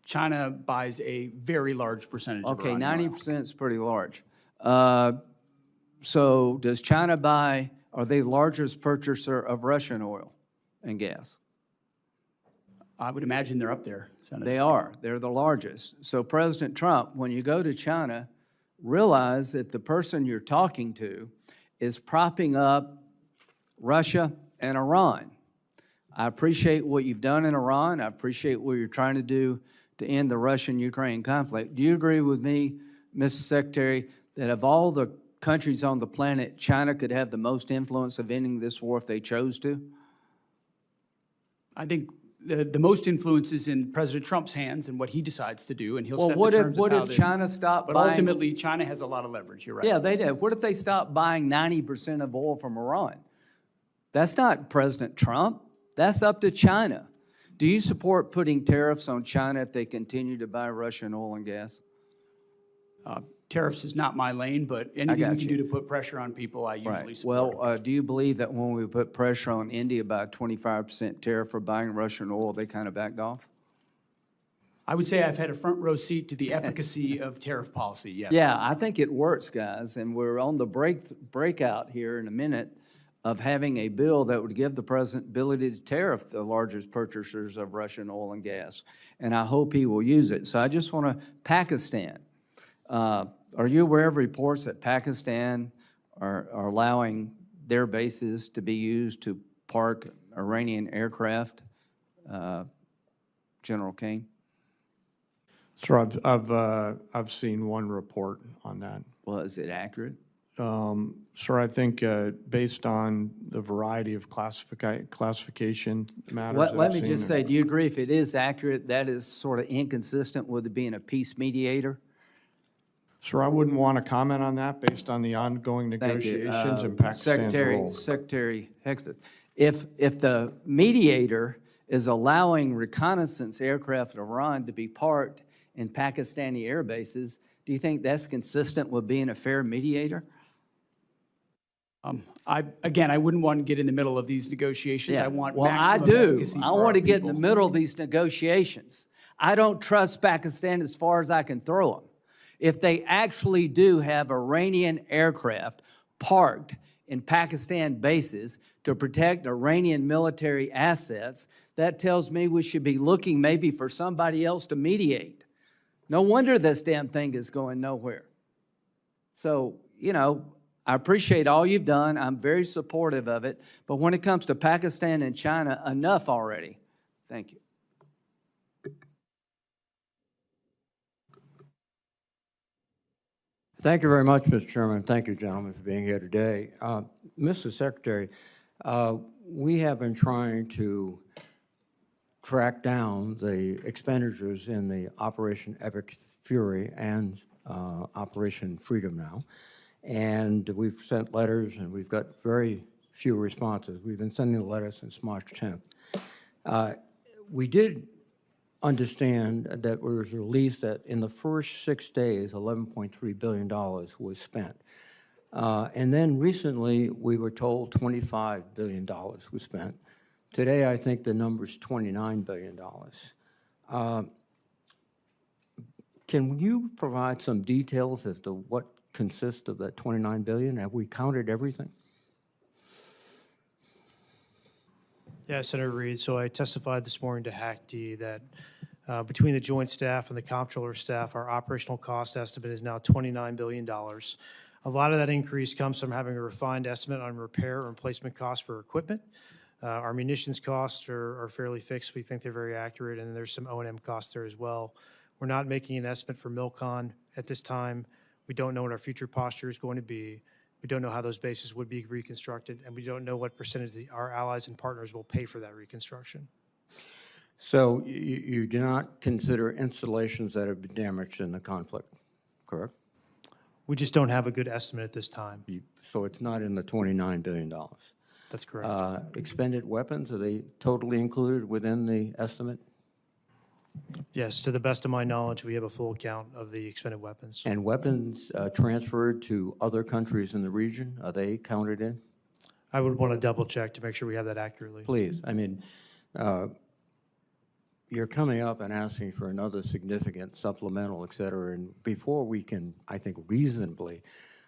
China buys a very large percentage of Okay, Iranian oil. 90% is pretty large. So does China buy, are they the largest purchaser of Russian oil and gas? I would imagine they're up there, Senator. They are. They're the largest. So President Trump, when you go to China, realize that the person you're talking to is propping up Russia and Iran. I appreciate what you've done in Iran. I appreciate what you're trying to do to end the Russian-Ukraine conflict. Do you agree with me, Mr. Secretary, that of all the countries on the planet, China could have the most influence of ending this war if they chose to? I think the most influence is in President Trump's hands and what he decides to do, and he'll Well, set what the if, terms what of how if this. China stopped But buying? ultimately, China has a lot of leverage, you're right. Yeah, they did. What if they stopped buying 90% of oil from Iran? That's not President Trump. That's up to China. Do you support putting tariffs on China if they continue to buy Russian oil and gas? Tariffs is not my lane, but anything got we can you. do to put pressure on people, I usually Right. support. Well, do you believe that when we put pressure on India by a 25% tariff for buying Russian oil, they kind of backed off? I would say I've had a front row seat to the efficacy of tariff policy, yes. Yeah, I think it works, guys, and we're on the breakout here in a minute of having a bill that would give the president ability to tariff the largest purchasers of Russian oil and gas, and I hope he will use it. So I just want to, Pakistan, are you aware of reports that Pakistan are allowing their bases to be used to park Iranian aircraft, General Caine? Sir, I've seen one report on that. Well, is it accurate? Sir, I think based on the variety of classification matters. that Let I've me seen, just say, do you agree if it is accurate, that is sort of inconsistent with it being a peace mediator? Sir, I wouldn't want to comment on that based on the ongoing Thank you. negotiations and Pakistan's role. Secretary Hegseth, if the mediator is allowing reconnaissance aircraft in Iran to be parked in Pakistani air bases, do you think that's consistent with being a fair mediator? Again, I wouldn't want to get in the middle of these negotiations. I want Well, I maximum do. efficacy I for want our to get in the people. middle of these negotiations. I don't trust Pakistan as far as I can throw them. If they actually do have Iranian aircraft parked in Pakistan bases to protect Iranian military assets, that tells me we should be looking maybe for somebody else to mediate. No wonder this damn thing is going nowhere. So, you know, I appreciate all you've done. I'm very supportive of it. But when it comes to Pakistan and China, enough already. Thank you. Thank you very much, Mr. Chairman. Thank you, gentlemen, for being here today. Mr. Secretary, we have been trying to track down the expenditures in the Operation Epic Fury and Operation Freedom now. And we've sent letters, and we've got very few responses. We've been sending the letters since March 10th. We did understand that there was a release that in the first 6 days, $11.3 billion was spent. And then recently, we were told $25 billion was spent. Today, I think the number's $29 billion. Can you provide some details as to what consists of that $29 billion? Have we counted everything? Yeah, Senator Reed, so I testified this morning to HACD that between the Joint Staff and the Comptroller staff, our operational cost estimate is now $29 billion. A lot of that increase comes from having a refined estimate on repair and replacement costs for equipment. Our munitions costs are fairly fixed. We think they're very accurate, and there's some O&M costs there as well. We're not making an estimate for MILCON at this time. We don't know what our future posture is going to be. We don't know how those bases would be reconstructed, and we don't know what percentage our allies and partners will pay for that reconstruction. So you do not consider installations that have been damaged in the conflict, correct? We just don't have a good estimate at this time. So it's not in the $29 billion. That's correct. Expended weapons, are they totally included within the estimate? Yes, to the best of my knowledge, we have a full count of the expended weapons. And weapons transferred to other countries in the region, are they counted in? I would want to double check to make sure we have that accurately. Please, I mean, you're coming up and asking for another significant supplemental, et cetera, and before we can, I think, reasonably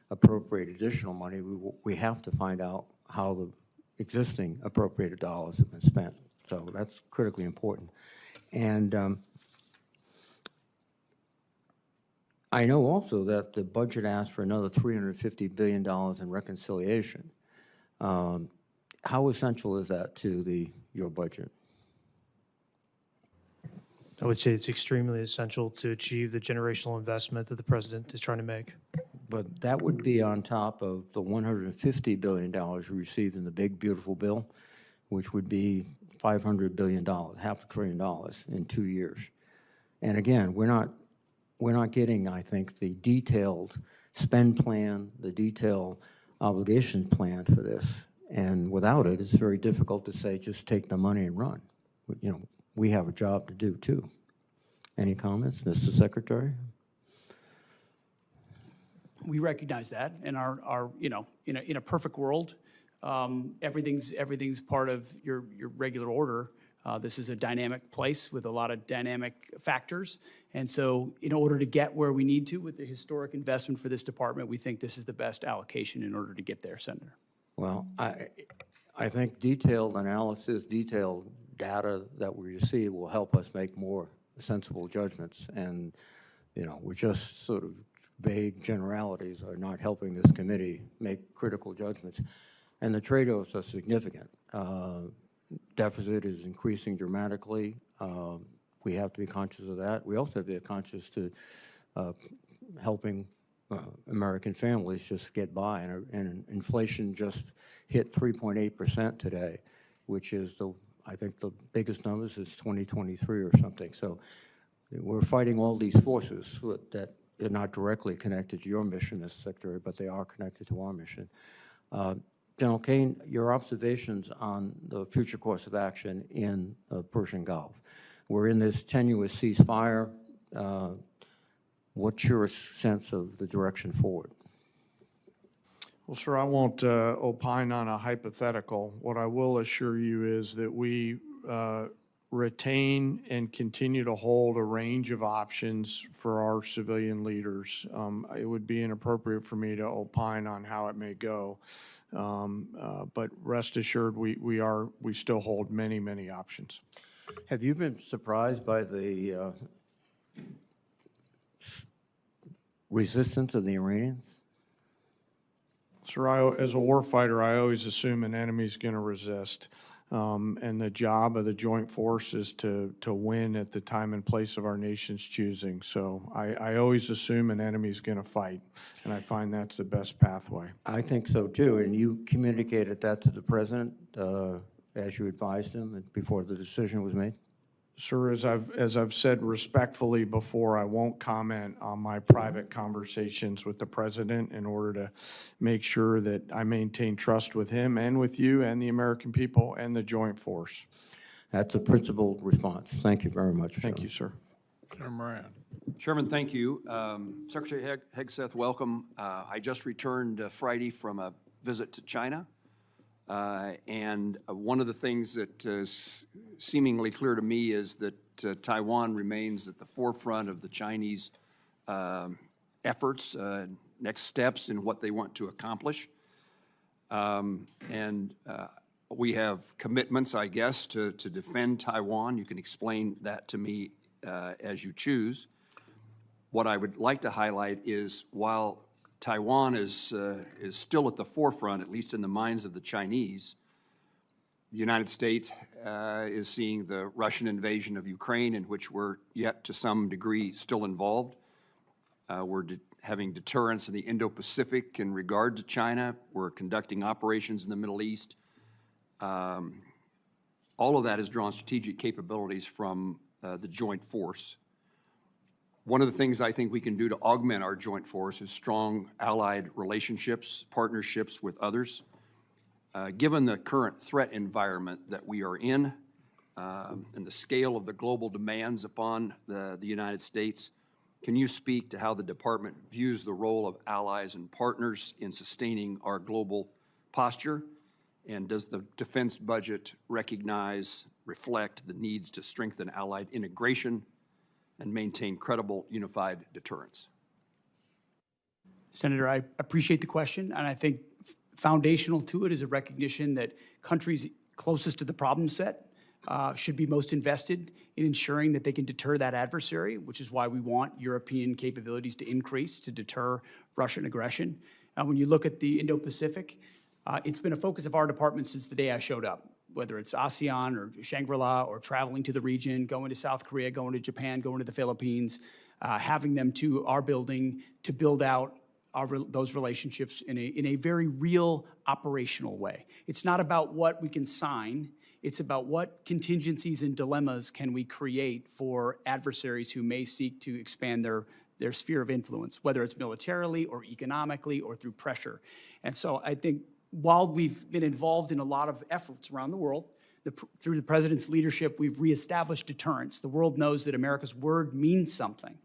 appropriate additional money, we have to find out how the existing appropriated dollars have been spent. So that's critically important. And I know also that the budget asked for another $350 billion in reconciliation. How essential is that to your budget? I would say it's extremely essential to achieve the generational investment that the president is trying to make. But that would be on top of the $150 billion we received in the big, beautiful bill, which would be $500 billion, $500 billion in 2 years. And again, we're not getting, I think, the detailed spend plan, the detailed obligation plan for this. And without it, it's very difficult to say, just take the money and run. You know, we have a job to do too. Any comments, Mr. Secretary? We recognize that, and our you know, in a perfect world, everything's part of your regular order. This is a dynamic place with a lot of dynamic factors, and so in order to get where we need to with the historic investment for this department, we think this is the best allocation in order to get there, Senator. Well, I think detailed analysis, detailed data that we receive will help us make more sensible judgments. And, you know, we're just sort of vague generalities are not helping this committee make critical judgments. And the trade-offs are significant. Deficit is increasing dramatically. We have to be conscious of that. We also have to be conscious to helping American families just get by. And inflation just hit 3.8% today, which is I think the biggest numbers is 2023 or something. So we're fighting all these forces that are not directly connected to your mission, Mr. Secretary, but they are connected to our mission. General Caine, your observations on the future course of action in the Persian Gulf. We're in this tenuous ceasefire. What's your sense of the direction forward? Well, sir, I won't opine on a hypothetical. What I will assure you is that we retain and continue to hold a range of options for our civilian leaders. It would be inappropriate for me to opine on how it may go, but rest assured we still hold many, many options. Have you been surprised by the resistance of the Iranians? Sir, as a warfighter, I always assume an enemy's going to resist. And the job of the joint force is to win at the time and place of our nation's choosing. So I always assume an enemy's going to fight, and I find that's the best pathway. I think so too, and you communicated that to the president as you advised him before the decision was made? Sir, as I've said respectfully before, I won't comment on my private conversations with the president in order to make sure that I maintain trust with him and with you and the American people and the joint force. That's a principled response. Thank you very much. Thank you, sir. Senator Moran. Chairman, thank you. Secretary Hegseth, welcome. I just returned Friday from a visit to China. And one of the things that is seemingly clear to me is that Taiwan remains at the forefront of the Chinese efforts, next steps in what they want to accomplish. And we have commitments, I guess, to defend Taiwan. You can explain that to me as you choose. What I would like to highlight is while Taiwan is still at the forefront, at least in the minds of the Chinese, The United States is seeing the Russian invasion of Ukraine, in which we're yet to some degree still involved. We're having deterrence in the Indo-Pacific in regard to China. We're conducting operations in the Middle East. All of that has drawn strategic capabilities from the joint force. One of the things I think we can do to augment our joint force is strong allied relationships, partnerships with others. Given the current threat environment that we are in and the scale of the global demands upon the United States, can you speak to how the department views the role of allies and partners in sustaining our global posture? And does the defense budget recognize, reflect the needs to strengthen allied integration and maintain credible unified deterrence? Senator, I appreciate the question, and I think foundational to it is a recognition that countries closest to the problem set should be most invested in ensuring that they can deter that adversary, which is why we want European capabilities to increase to deter Russian aggression. When you look at the Indo-Pacific, it's been a focus of our department since the day I showed up, whether it's ASEAN or Shangri-La or traveling to the region, going to South Korea, going to Japan, going to the Philippines, having them to our building to build out those relationships in a very real operational way. It's not about what we can sign. It's about what contingencies and dilemmas can we create for adversaries who may seek to expand their sphere of influence, whether it's militarily or economically or through pressure. And so I think while we've been involved in a lot of efforts around the world, through the president's leadership, we've reestablished deterrence. The world knows that America's word means something,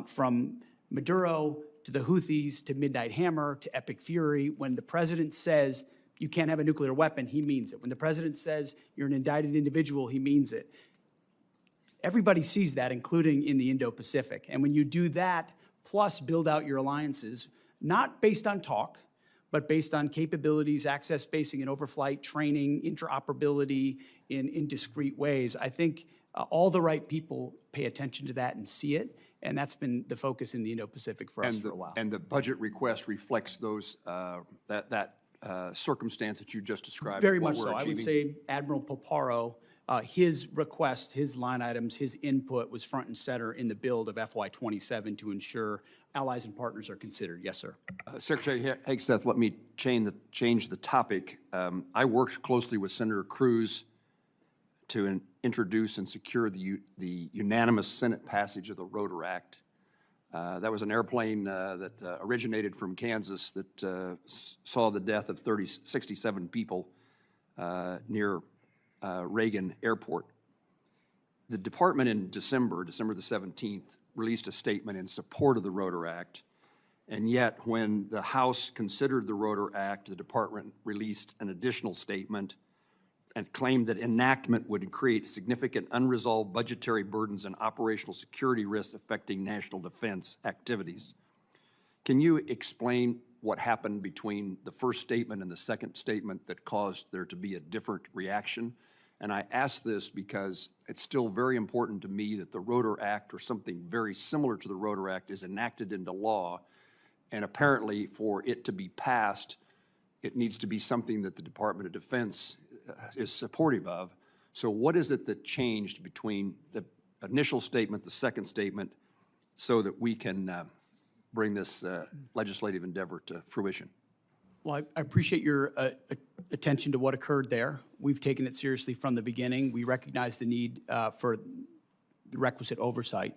from Maduro to the Houthis to Midnight Hammer to Epic Fury. When the president says you can't have a nuclear weapon, he means it. When the president says you're an indicted individual, he means it. Everybody sees that, including in the Indo-Pacific. And when you do that, plus build out your alliances, not based on talk, but based on capabilities, access, spacing, and overflight, training, interoperability in discrete ways, I think all the right people pay attention to that and see it. And that's been the focus in the Indo-Pacific for us for a while. And the budget request reflects those circumstance that you just described. Very much so. I would say Admiral Poparo, his request, his line items, his input was front and center in the build of FY27 to ensure allies and partners are considered. Yes, sir. Secretary Hegseth, let me change the topic. I worked closely with Senator Cruz to introduce and secure the unanimous Senate passage of the Rotor Act. That was an airplane that originated from Kansas that saw the death of 67 people near Reagan Airport. The department in December the 17th, released a statement in support of the Rotor Act, and yet when the House considered the Rotor Act, the department released an additional statement and claimed that enactment would create significant unresolved budgetary burdens and operational security risks affecting national defense activities. Can you explain what happened between the first statement and the second statement that caused there to be a different reaction? And I ask this because it's still very important to me that the Rotor Act or something very similar to the Rotor Act is enacted into law, and apparently for it to be passed, it needs to be something that the Department of Defense is supportive of. So what is it that changed between the initial statement, the second statement, so that we can bring this legislative endeavor to fruition? Well, I appreciate your attention to what occurred there. We've taken it seriously from the beginning. We recognize the need for the requisite oversight.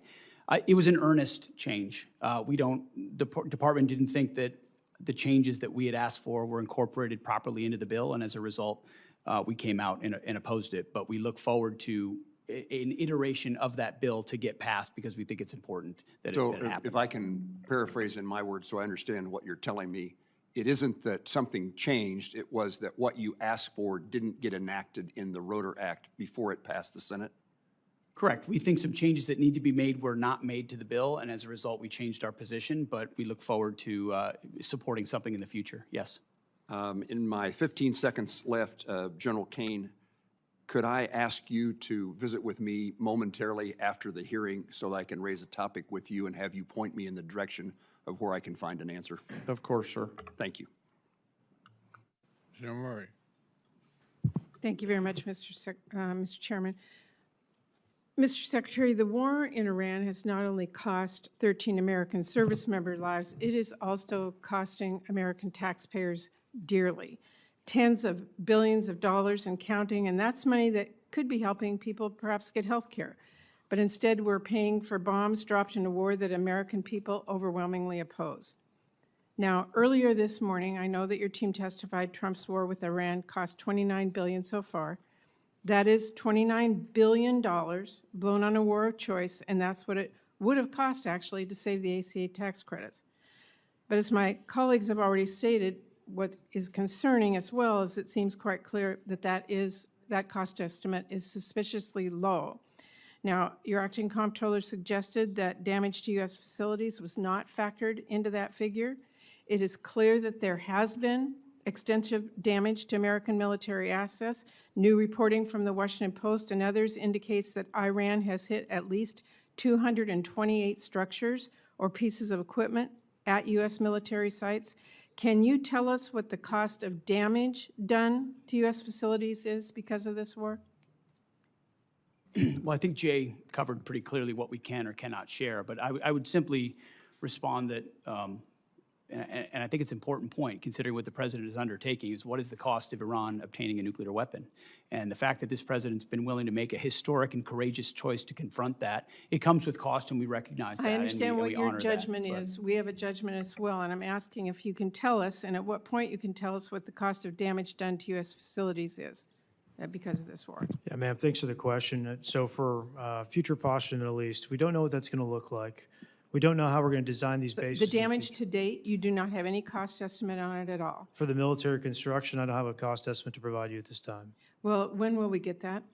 It was an earnest change. The department didn't think that the changes that we had asked for were incorporated properly into the bill, and as a result, we came out and opposed it. But we look forward to an iteration of that bill to get passed because we think it's important that it happen. So if I can paraphrase in my words so I understand what you're telling me, it isn't that something changed, it was that what you asked for didn't get enacted in the Rotor Act before it passed the Senate? Correct. We think some changes that need to be made were not made to the bill, and as a result, we changed our position, but we look forward to supporting something in the future. Yes. In my 15 seconds left, General Caine, could I ask you to visit with me momentarily after the hearing so that I can raise a topic with you and have you point me in the direction of where I can find an answer? Of course, sir. Thank you. Senator Murray. Thank you very much, Mr. Chairman. Mr. Secretary, the war in Iran has not only cost 13 American service member lives, it is also costing American taxpayers dearly. Tens of billions of dollars and counting, and that's money that could be helping people perhaps get health care. But instead, we're paying for bombs dropped in a war that American people overwhelmingly oppose. Now, earlier this morning, I know that your team testified Trump's war with Iran cost $29 billion so far. That is $29 billion blown on a war of choice, and that's what it would have cost, actually, to save the ACA tax credits. But as my colleagues have already stated, what is concerning as well is it seems quite clear that that cost estimate is suspiciously low. Now, your acting comptroller suggested that damage to U.S. facilities was not factored into that figure. It is clear that there has been extensive damage to American military assets. New reporting from the Washington Post and others indicates that Iran has hit at least 228 structures or pieces of equipment at U.S. military sites. Can you tell us what the cost of damage done to U.S. facilities is because of this war? Well, I think Jay covered pretty clearly what we can or cannot share, but I would simply respond that, and I think it's an important point, considering what the president is undertaking, is what is the cost of Iran obtaining a nuclear weapon? And the fact that this president's been willing to make a historic and courageous choice to confront that, it comes with cost, and we recognize that. I understand and what we your honor judgment that, is. We have a judgment as well, and I'm asking if you can tell us, and at what point you can tell us what the cost of damage done to U.S. facilities is because of this war. Yeah, ma'am, thanks for the question. So for future posture in the Middle East, we don't know what that's going to look like. We don't know how we're going to design these bases. The damage to date, you do not have any cost estimate on it at all. For the military construction, I don't have a cost estimate to provide you at this time. Well, when will we get that?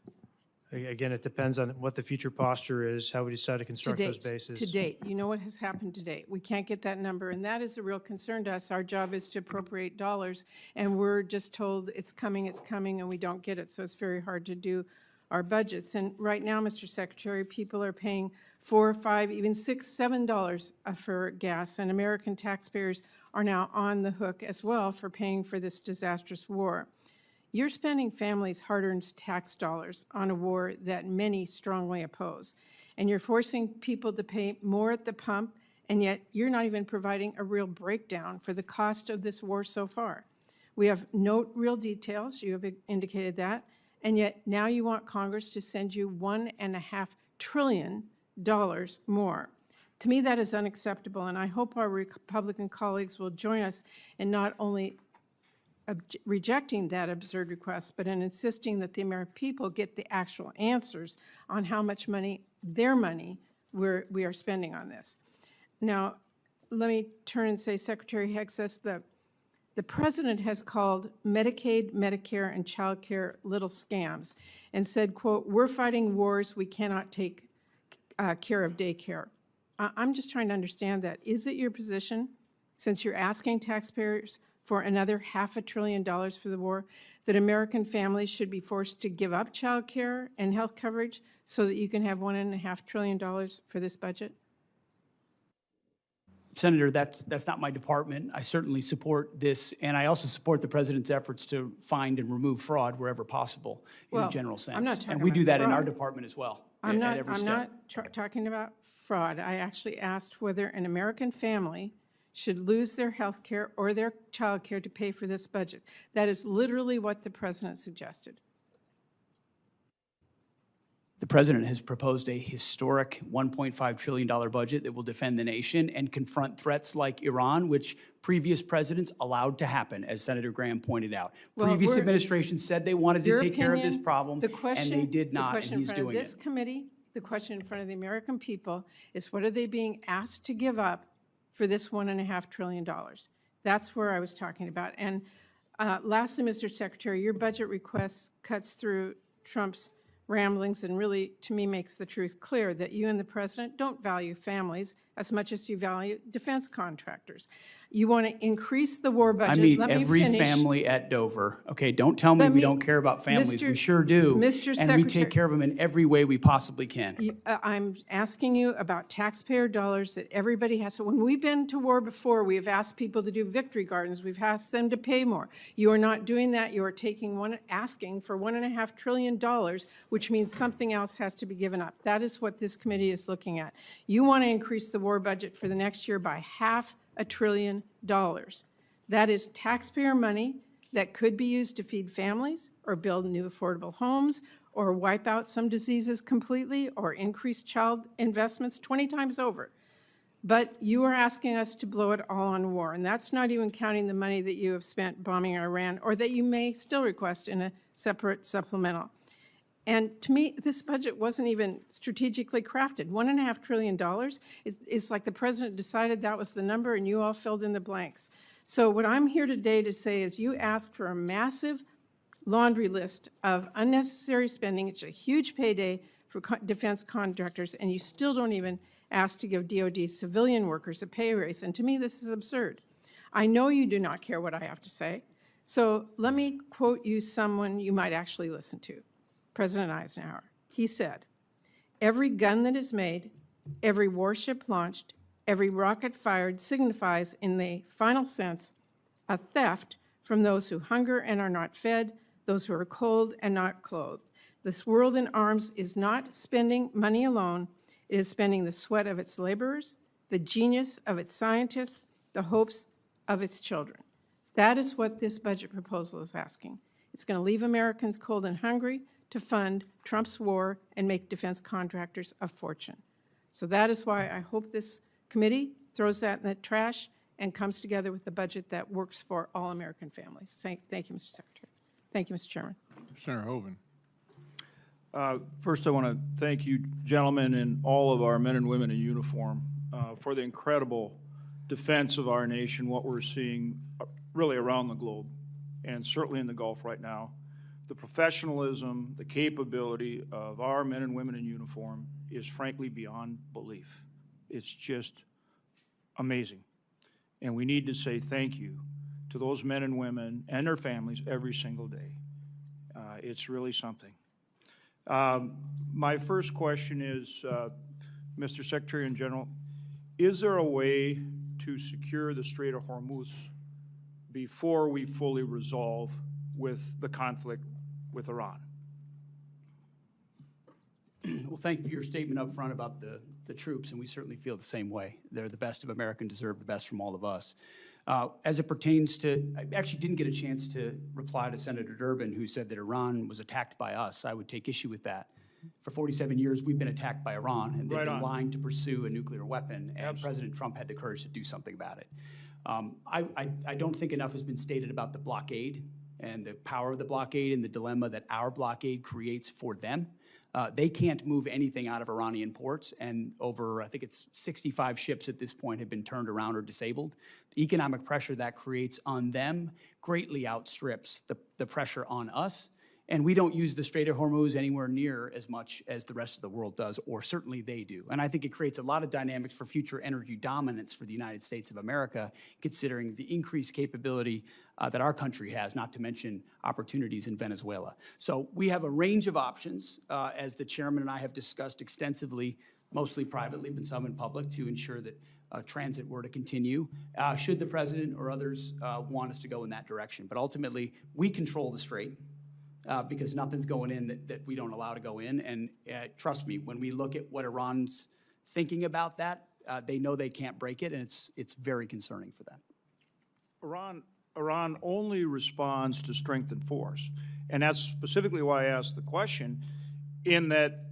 Again, it depends on what the future posture is, how we decide to construct those bases. To date, you know what has happened to date. We can't get that number, and that is a real concern to us. Our job is to appropriate dollars, and we're just told it's coming, and we don't get it, so it's very hard to do our budgets. And right now, Mr. Secretary, people are paying $4, $5, even $6, $7 for gas, and American taxpayers are now on the hook as well for paying for this disastrous war. You're spending families' hard-earned tax dollars on a war that many strongly oppose, and you're forcing people to pay more at the pump, and yet you're not even providing a real breakdown for the cost of this war so far. We have no real details, you have indicated that, and yet now you want Congress to send you $1.5 trillion more. To me, that is unacceptable, and I hope our Republican colleagues will join us in not only rejecting that absurd request, but in insisting that the American people get the actual answers on how much money, their money, we are spending on this. Now, let me turn and say, Secretary Hegseth, the president has called Medicaid, Medicare, and child care little scams and said, quote, we're fighting wars, we cannot take care of daycare. I'm just trying to understand that. Is it your position, since you're asking taxpayers for another $500 billion for the war, that American families should be forced to give up child care and health coverage so that you can have $1.5 trillion for this budget? Senator, that's not my department. I certainly support this, and I also support the president's efforts to find and remove fraud wherever possible in a general sense. I'm not talking and we about do that in our fraud. department as well. I'm at every step. not talking about fraud. I actually asked whether an American family should lose their health care or their child care to pay for this budget. That is literally what the president suggested. The president has proposed a historic $1.5 trillion budget that will defend the nation and confront threats like Iran, which previous presidents allowed to happen, as Senator Graham pointed out. Well, previous administrations said they wanted to take care of this problem, and they did not, and he's doing this it. committee, the question in front of the American people is, what are they being asked to give up for this $1.5 trillion? That's where I was talking about. And lastly, Mr. Secretary, your budget request cuts through Trump's ramblings and really, to me, makes the truth clear that you and the president don't value families as much as you value defense contractors. You want to increase the war budget. I meet Let me every finish. family at Dover. Okay, don't tell me Let we me- don't care about families. We Mr. sure do. Mr. And we Secretary- take care of them in every way we possibly can. I'm asking you about taxpayer dollars that everybody has. So when we've been to war before, we have asked people to do victory gardens. We've asked them to pay more. You are not doing that. You are asking for $1.5 trillion, which means something else has to be given up. That is what this committee is looking at. You want to increase the war budget for the next year by $500 billion. That is taxpayer money that could be used to feed families or build new affordable homes or wipe out some diseases completely or increase child investments 20 times over. But you are asking us to blow it all on war, and that's not even counting the money that you have spent bombing Iran or that you may still request in a separate supplemental. And to me, this budget wasn't even strategically crafted. $1.5 trillion is like the president decided that was the number and you all filled in the blanks. So what I'm here today to say is you asked for a massive laundry list of unnecessary spending. It's a huge payday for defense contractors, and you still don't even ask to give DOD civilian workers a pay raise. And to me, this is absurd. I know you do not care what I have to say. So let me quote you someone you might actually listen to, President Eisenhower. He said, "Every gun that is made, every warship launched, every rocket fired signifies in the final sense a theft from those who hunger and are not fed, those who are cold and not clothed. This world in arms is not spending money alone. It is spending the sweat of its laborers, the genius of its scientists, the hopes of its children." That is what this budget proposal is asking. It's going to leave Americans cold and hungry to fund Trump's war and make defense contractors a fortune. So that is why I hope this committee throws that in the trash and comes together with a budget that works for all American families. Thank you, Mr. Secretary. Thank you, Mr. Chairman. Senator Hoven. First, I want to thank you, gentlemen, and all of our men and women in uniform for the incredible defense of our nation, what we're seeing really around the globe, and certainly in the Gulf right now. The professionalism, the capability of our men and women in uniform is frankly beyond belief. It's just amazing. And we need to say thank you to those men and women and their families every single day. It's really something. My first question is, Mr. Secretary in General, is there a way to secure the Strait of Hormuz before we fully resolve with the conflict with Iran? Well, thank you for your statement up front about the troops, and we certainly feel the same way. They're the best of America and deserve the best from all of us. As it pertains to, I actually didn't get a chance to reply to Senator Durbin, who said that Iran was attacked by us. I would take issue with that. For 47 years, we've been attacked by Iran, and they've been lying to pursue a nuclear weapon, and President Trump had the courage to do something about it. I don't think enough has been stated about the blockade and the power of the blockade and the dilemma that our blockade creates for them. They can't move anything out of Iranian ports, and over, I think it's 65 ships at this point have been turned around or disabled. The economic pressure that creates on them greatly outstrips the pressure on us, and we don't use the Strait of Hormuz anywhere near as much as the rest of the world does, or certainly they do. And I think it creates a lot of dynamics for future energy dominance for the United States of America, considering the increased capability that our country has, not to mention opportunities in Venezuela. So we have a range of options, as the chairman and I have discussed extensively, mostly privately, but some in public, to ensure that transit were to continue, should the president or others want us to go in that direction. But ultimately, we control the strait. Because nothing's going in that we don't allow to go in. And trust me, when we look at what Iran's thinking about that, they know they can't break it, and it's very concerning for them. Iran only responds to strength and force. And that's specifically why I asked the question, in that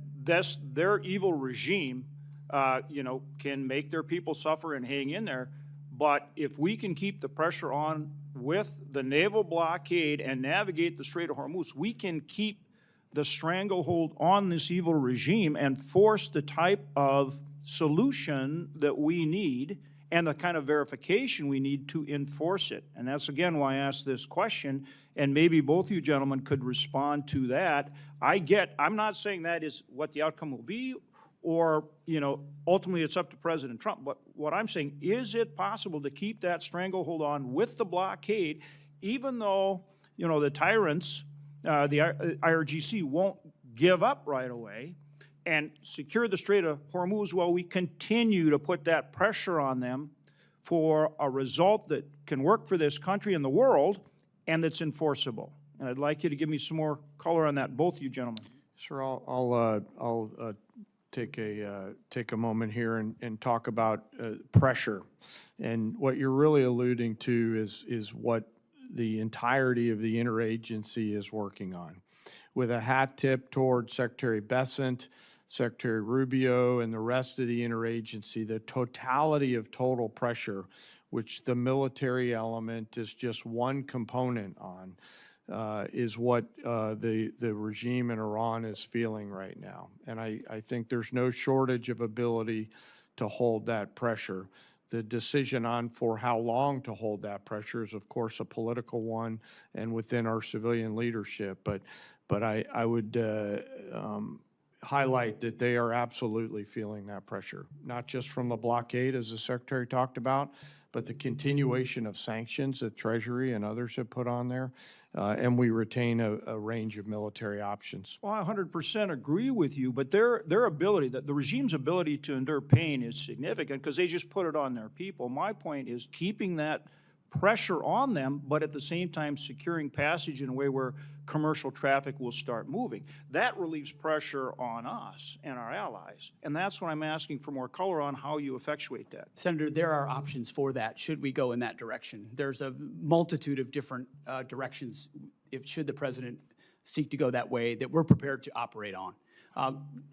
their evil regime can make their people suffer and hang in there. But if we can keep the pressure on with the naval blockade and navigate the Strait of Hormuz, we can keep the stranglehold on this evil regime and force the type of solution that we need and the kind of verification we need to enforce it. And that's, again, why I asked this question, and maybe both you gentlemen could respond to that. I'm not saying that is what the outcome will be or, ultimately it's up to President Trump. But what I'm saying, is it possible to keep that stranglehold on with the blockade, even though, the tyrants, the IRGC won't give up right away and secure the Strait of Hormuz while we continue to put that pressure on them for a result that can work for this country and the world and that's enforceable? And I'd like you to give me some more color on that, both of you gentlemen. Sir, I'll take a moment here and talk about pressure. And what you're really alluding to is what the entirety of the interagency is working on. With a hat tip toward Secretary Bessent, Secretary Rubio, and the rest of the interagency, the totality of total pressure, which the military element is just one component on, is what the regime in Iran is feeling right now. And I think there's no shortage of ability to hold that pressure. The decision on for how long to hold that pressure is, of course, a political one and within our civilian leadership. But I would highlight that they are absolutely feeling that pressure, not just from the blockade, as the Secretary talked about, but the continuation of sanctions that Treasury and others have put on there, and we retain a range of military options. Well, I 100% agree with you, but their ability, the regime's ability to endure pain is significant because they just put it on their people. My point is keeping that pressure on them, but at the same time securing passage in a way where commercial traffic will start moving. That relieves pressure on us and our allies, and that's what I'm asking for more color on how you effectuate that. Senator, there are options for that, should we go in that direction. There's a multitude of different directions, should the president seek to go that way, that we're prepared to operate on.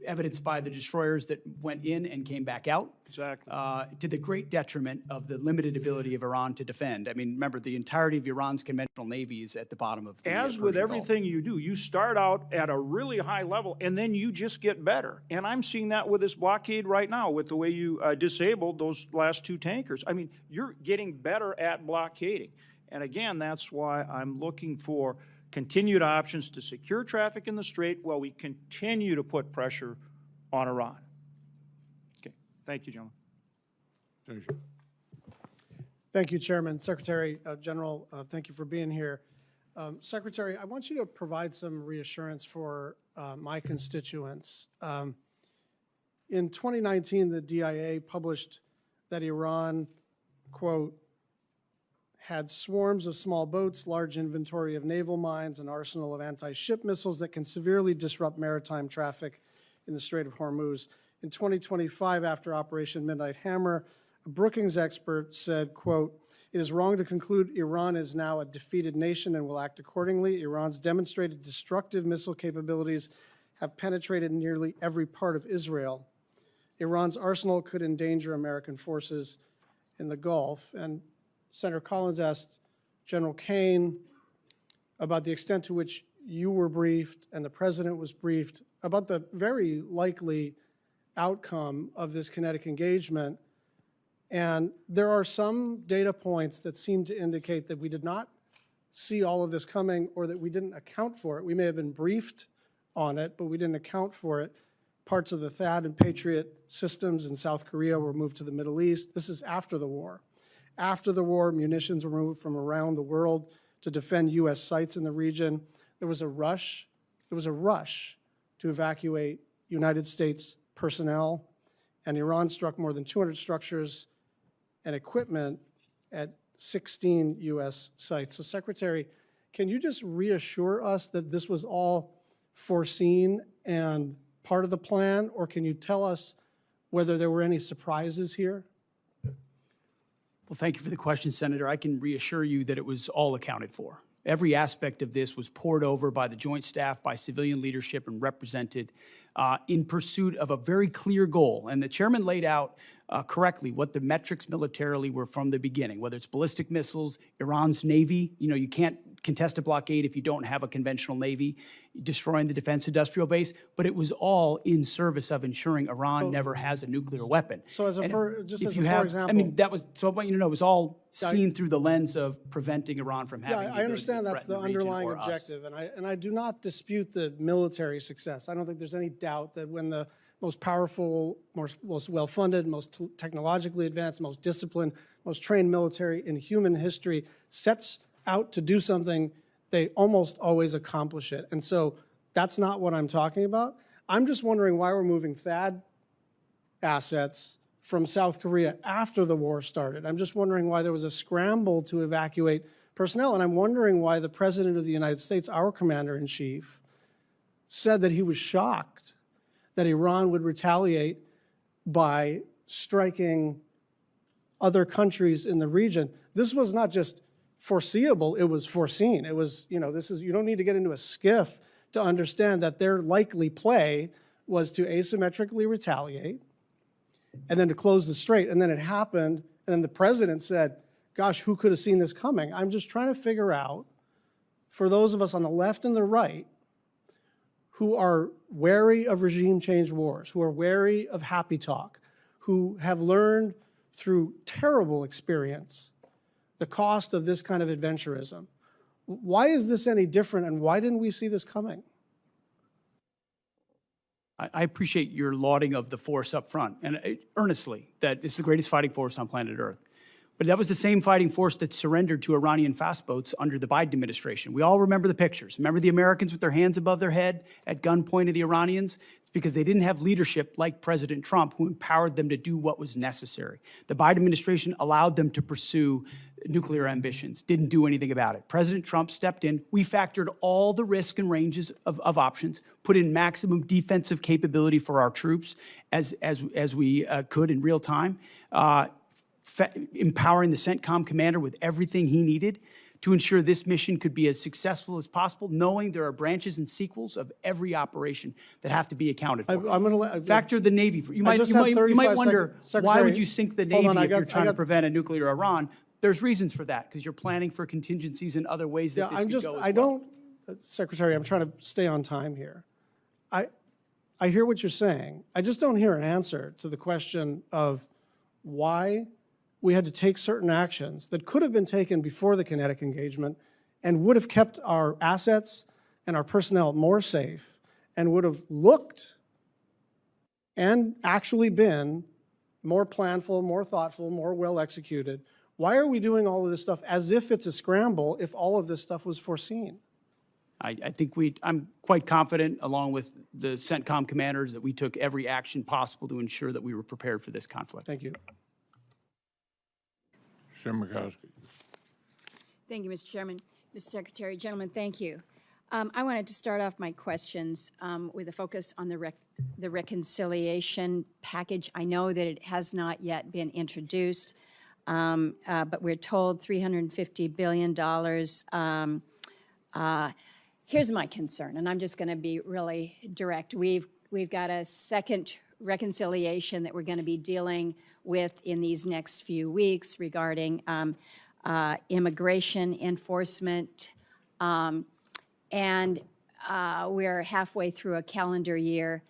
Evidenced by the destroyers that went in and came back out. Exactly. To the great detriment of the limited ability of Iran to defend. I mean, remember, the entirety of Iran's conventional navy is at the bottom of the As with everything you do, you start out at a really high level, and then you just get better. And I'm seeing that with this blockade right now, with the way you disabled those last two tankers. I mean, you're getting better at blockading. And again, that's why I'm looking for continued options to secure traffic in the Strait while we continue to put pressure on Iran. Okay, thank you, gentlemen. Thank you. Thank you, Chairman. Secretary General, thank you for being here. Secretary, I want you to provide some reassurance for my constituents. In 2019, the DIA published that Iran, quote, had swarms of small boats, large inventory of naval mines, an arsenal of anti-ship missiles that can severely disrupt maritime traffic in the Strait of Hormuz. In 2025, after Operation Midnight Hammer, a Brookings expert said, quote, "It is wrong to conclude Iran is now a defeated nation and will act accordingly. Iran's demonstrated destructive missile capabilities have penetrated nearly every part of Israel. Iran's arsenal could endanger American forces in the Gulf." And Senator Collins asked General Caine about the extent to which you were briefed and the president was briefed about the very likely outcome of this kinetic engagement. And there are some data points that seem to indicate that we did not see all of this coming or that we didn't account for it. We may have been briefed on it, but we didn't account for it. Parts of the THAAD and Patriot systems in South Korea were moved to the Middle East. This is after the war. After the war, munitions were moved from around the world to defend U.S. sites in the region. There was a rush to evacuate United States personnel, and Iran struck more than 200 structures and equipment at 16 U.S. sites. So, Secretary, can you just reassure us that this was all foreseen and part of the plan, or can you tell us whether there were any surprises here? Well, thank you for the question, Senator. I can reassure you that it was all accounted for. Every aspect of this was poured over by the Joint Staff, by civilian leadership, and represented in pursuit of a very clear goal. And the chairman laid out correctly what the metrics militarily were from the beginning, whether it's ballistic missiles, Iran's Navy. You know, you can't contest a blockade if you don't have a conventional Navy, destroying the defense industrial base, but it was all in service of ensuring Iran never has a nuclear weapon. So as a And for, if- just if as you a for have- example. I mean, that was, so I want you to know, it was all Yeah, seen through the lens of preventing Iran from having the Yeah, I ability to understand that's threaten the region underlying or us. objective, and I do not dispute the military success. I don't think there's any doubt that when the most powerful, most well-funded, most technologically advanced, most disciplined, most trained military in human history sets out to do something, they almost always accomplish it. And so that's not what I'm talking about. I'm just wondering why we're moving THAAD assets from South Korea after the war started. I'm just wondering why there was a scramble to evacuate personnel, and I'm wondering why the President of the United States, our Commander-in-Chief, said that he was shocked that Iran would retaliate by striking other countries in the region. This was not just foreseeable, it was foreseen. It was, you know, this is, you don't need to get into a skiff to understand that their likely play was to asymmetrically retaliate and then to close the strait. And then it happened, and then the president said, gosh, who could have seen this coming? I'm just trying to figure out, for those of us on the left and the right who are wary of regime change wars, who are wary of happy talk, who have learned through terrible experience the cost of this kind of adventurism. Why is this any different, and why didn't we see this coming? I appreciate your lauding of the force up front, and earnestly, that it's the greatest fighting force on planet Earth. But that was the same fighting force that surrendered to Iranian fast boats under the Biden administration. We all remember the pictures. Remember the Americans with their hands above their head at gunpoint of the Iranians? It's because they didn't have leadership like President Trump, who empowered them to do what was necessary. The Biden administration allowed them to pursue nuclear ambitions, didn't do anything about it. President Trump stepped in. We factored all the risk and ranges of options, put in maximum defensive capability for our troops as we could in real time, empowering the CENTCOM commander with everything he needed to ensure this mission could be as successful as possible, knowing there are branches and sequels of every operation that have to be accounted for. I'm going to Factor the Navy. You I just have might 35 wonder, seconds. why would Secretary, you sink the hold Navy on, if you're trying to prevent a nuclear Iran? There's reasons for that, because you're planning for contingencies in other ways that this could go as well. Secretary, I'm trying to stay on time here. I hear what you're saying. I just don't hear an answer to the question of why we had to take certain actions that could have been taken before the kinetic engagement and would have kept our assets and our personnel more safe and would have looked and actually been more planful, more thoughtful, more well executed. Why are we doing all of this stuff as if it's a scramble if all of this stuff was foreseen? I think I'm quite confident, along with the CENTCOM commanders, that we took every action possible to ensure that we were prepared for this conflict. Thank you. Senator Murkowski. Thank you, Mr. Chairman. Mr. Secretary, gentlemen, thank you. I wanted to start off my questions with a focus on the reconciliation package. I know that it has not yet been introduced, but we're told $350 billion. Here's my concern, and I'm just going to be really direct. We've got a second reconciliation that we're going to be dealing with in these next few weeks regarding immigration enforcement, and we're halfway through a calendar year.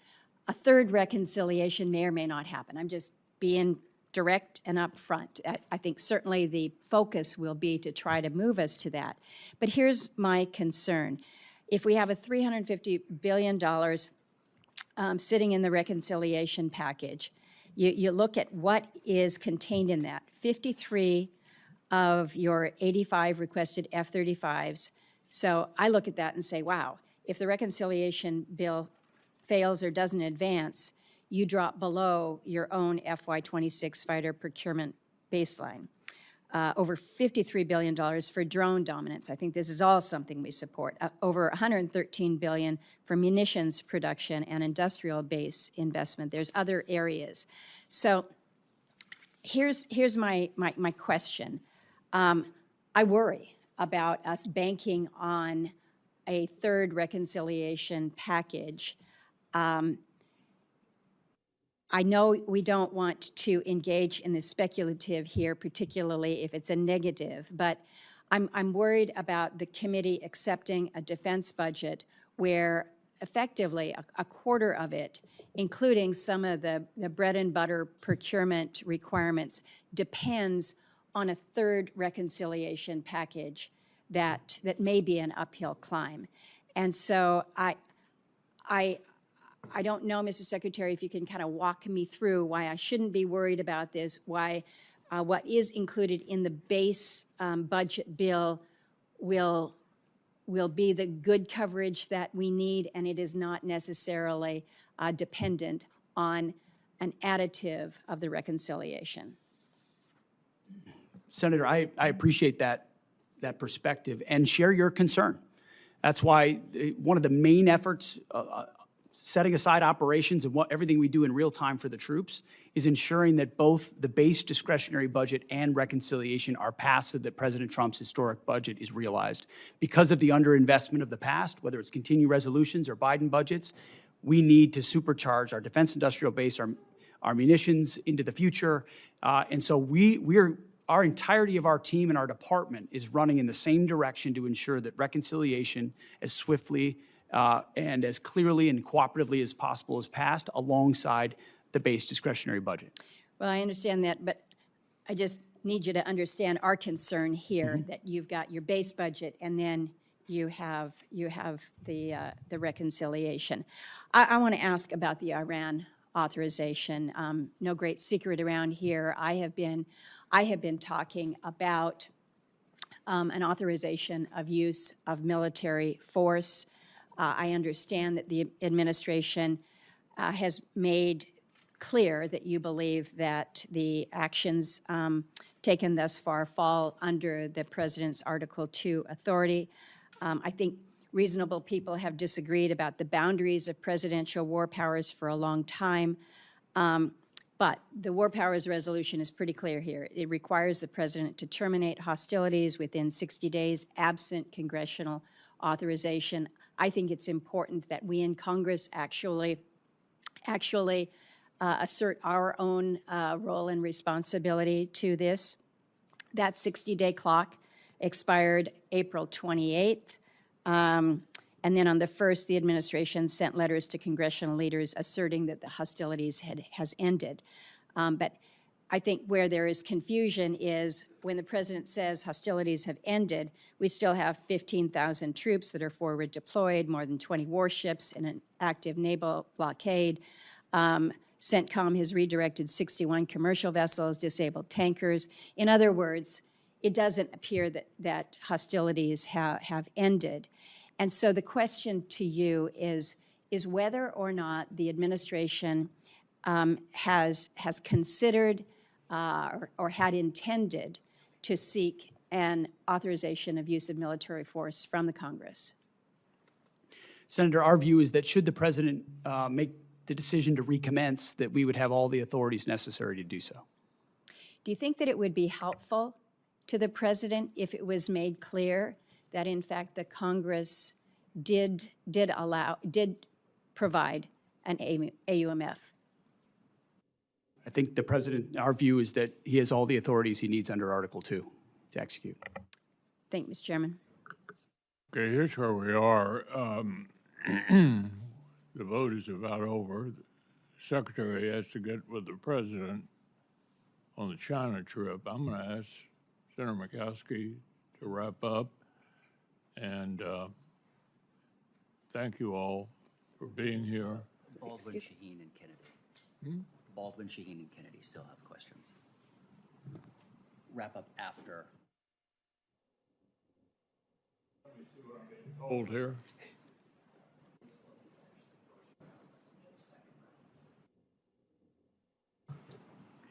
A third reconciliation may or may not happen. I'm just being direct and upfront. I think certainly the focus will be to try to move us to that. But here's my concern. If we have a $350 billion sitting in the reconciliation package, you look at what is contained in that. 53 of your 85 requested F-35s. So I look at that and say, wow, if the reconciliation bill fails or doesn't advance, you drop below your own FY26 fighter procurement baseline. Over $53 billion for drone dominance. I think this is all something we support. Over $113 billion for munitions production and industrial base investment. There's other areas. So here's my question. I worry about us banking on a third reconciliation package. I know we don't want to engage in the speculative here, particularly if it's a negative, but I'm worried about the committee accepting a defense budget where effectively a quarter of it, including some of the bread and butter procurement requirements, depends on a third reconciliation package that may be an uphill climb. And so I don't know, Mr. Secretary, if you can kind of walk me through why I shouldn't be worried about this, why what is included in the base budget bill will be the good coverage that we need, and it is not necessarily dependent on an additive of the reconciliation. Senator, I appreciate that perspective and share your concern. That's why one of the main efforts, setting aside operations and everything we do in real time for the troops, is ensuring that both the base discretionary budget and reconciliation are passed so that President Trump's historic budget is realized. Because of the underinvestment of the past, whether it's continuing resolutions or Biden budgets, we need to supercharge our defense industrial base, our munitions into the future. And so our entirety of our team and our department is running in the same direction to ensure that reconciliation as swiftly and as clearly and cooperatively as possible is passed alongside the base discretionary budget. Well, I understand that, but I just need you to understand our concern here, that you've got your base budget and then you have the reconciliation. I want to ask about the Iran authorization. No great secret around here. I have been talking about an authorization of use of military force. I understand that the administration has made clear that you believe that the actions taken thus far fall under the President's Article 2 authority. I think reasonable people have disagreed about the boundaries of presidential war powers for a long time. But the War Powers Resolution is pretty clear here. It requires the President to terminate hostilities within 60 days, absent congressional authorization. I think it's important that we in Congress actually assert our own role and responsibility to this. That 60-day clock expired April 28th. And then on the 1st, the administration sent letters to congressional leaders asserting that the hostilities has ended. But I think where there is confusion is when the President says hostilities have ended, we still have 15,000 troops that are forward deployed, more than 20 warships in an active naval blockade. CENTCOM has redirected 61 commercial vessels, disabled tankers. In other words, it doesn't appear that hostilities have ended. And so the question to you is whether or not the administration has considered or had intended to seek an authorization of use of military force from the Congress. Senator, our view is that should the President make the decision to recommence, that we would have all the authorities necessary to do so. Do you think that it would be helpful to the President if it was made clear that in fact the Congress did provide an AUMF? I think the President, our view is that he has all the authorities he needs under Article 2 to execute. Thank you, Mr. Chairman. Okay, here's where we are. The vote is about over. The Secretary has to get with the President on the China trip. I'm going to ask Senator Murkowski to wrap up. And thank you all for being here. Baldwin, Shaheen, and Kennedy. Baldwin, Shaheen, and Kennedy still have questions. Wrap up after. Hold here.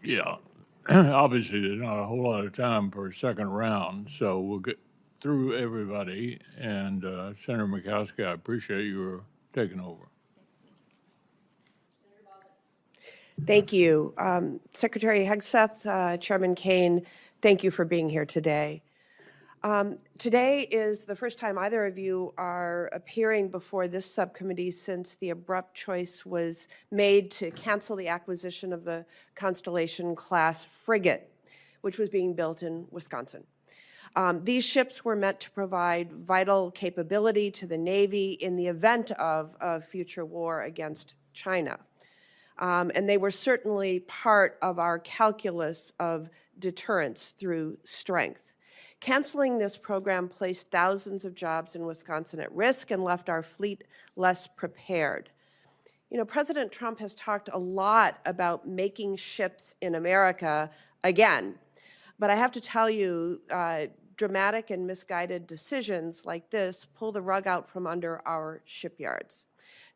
Yeah, obviously there's not a whole lot of time for a second round, so we'll get through everybody. And Senator Murkowski, I appreciate your taking over. Thank you. Secretary Hegseth, Chairman Caine, thank you for being here today. Today is the first time either of you are appearing before this subcommittee since the abrupt choice was made to cancel the acquisition of the Constellation-class frigate, which was being built in Wisconsin. These ships were meant to provide vital capability to the Navy in the event of a future war against China. And they were certainly part of our calculus of deterrence through strength. Canceling this program placed thousands of jobs in Wisconsin at risk and left our fleet less prepared. You know, President Trump has talked a lot about making ships in America again. But I have to tell you, dramatic and misguided decisions like this pull the rug out from under our shipyards.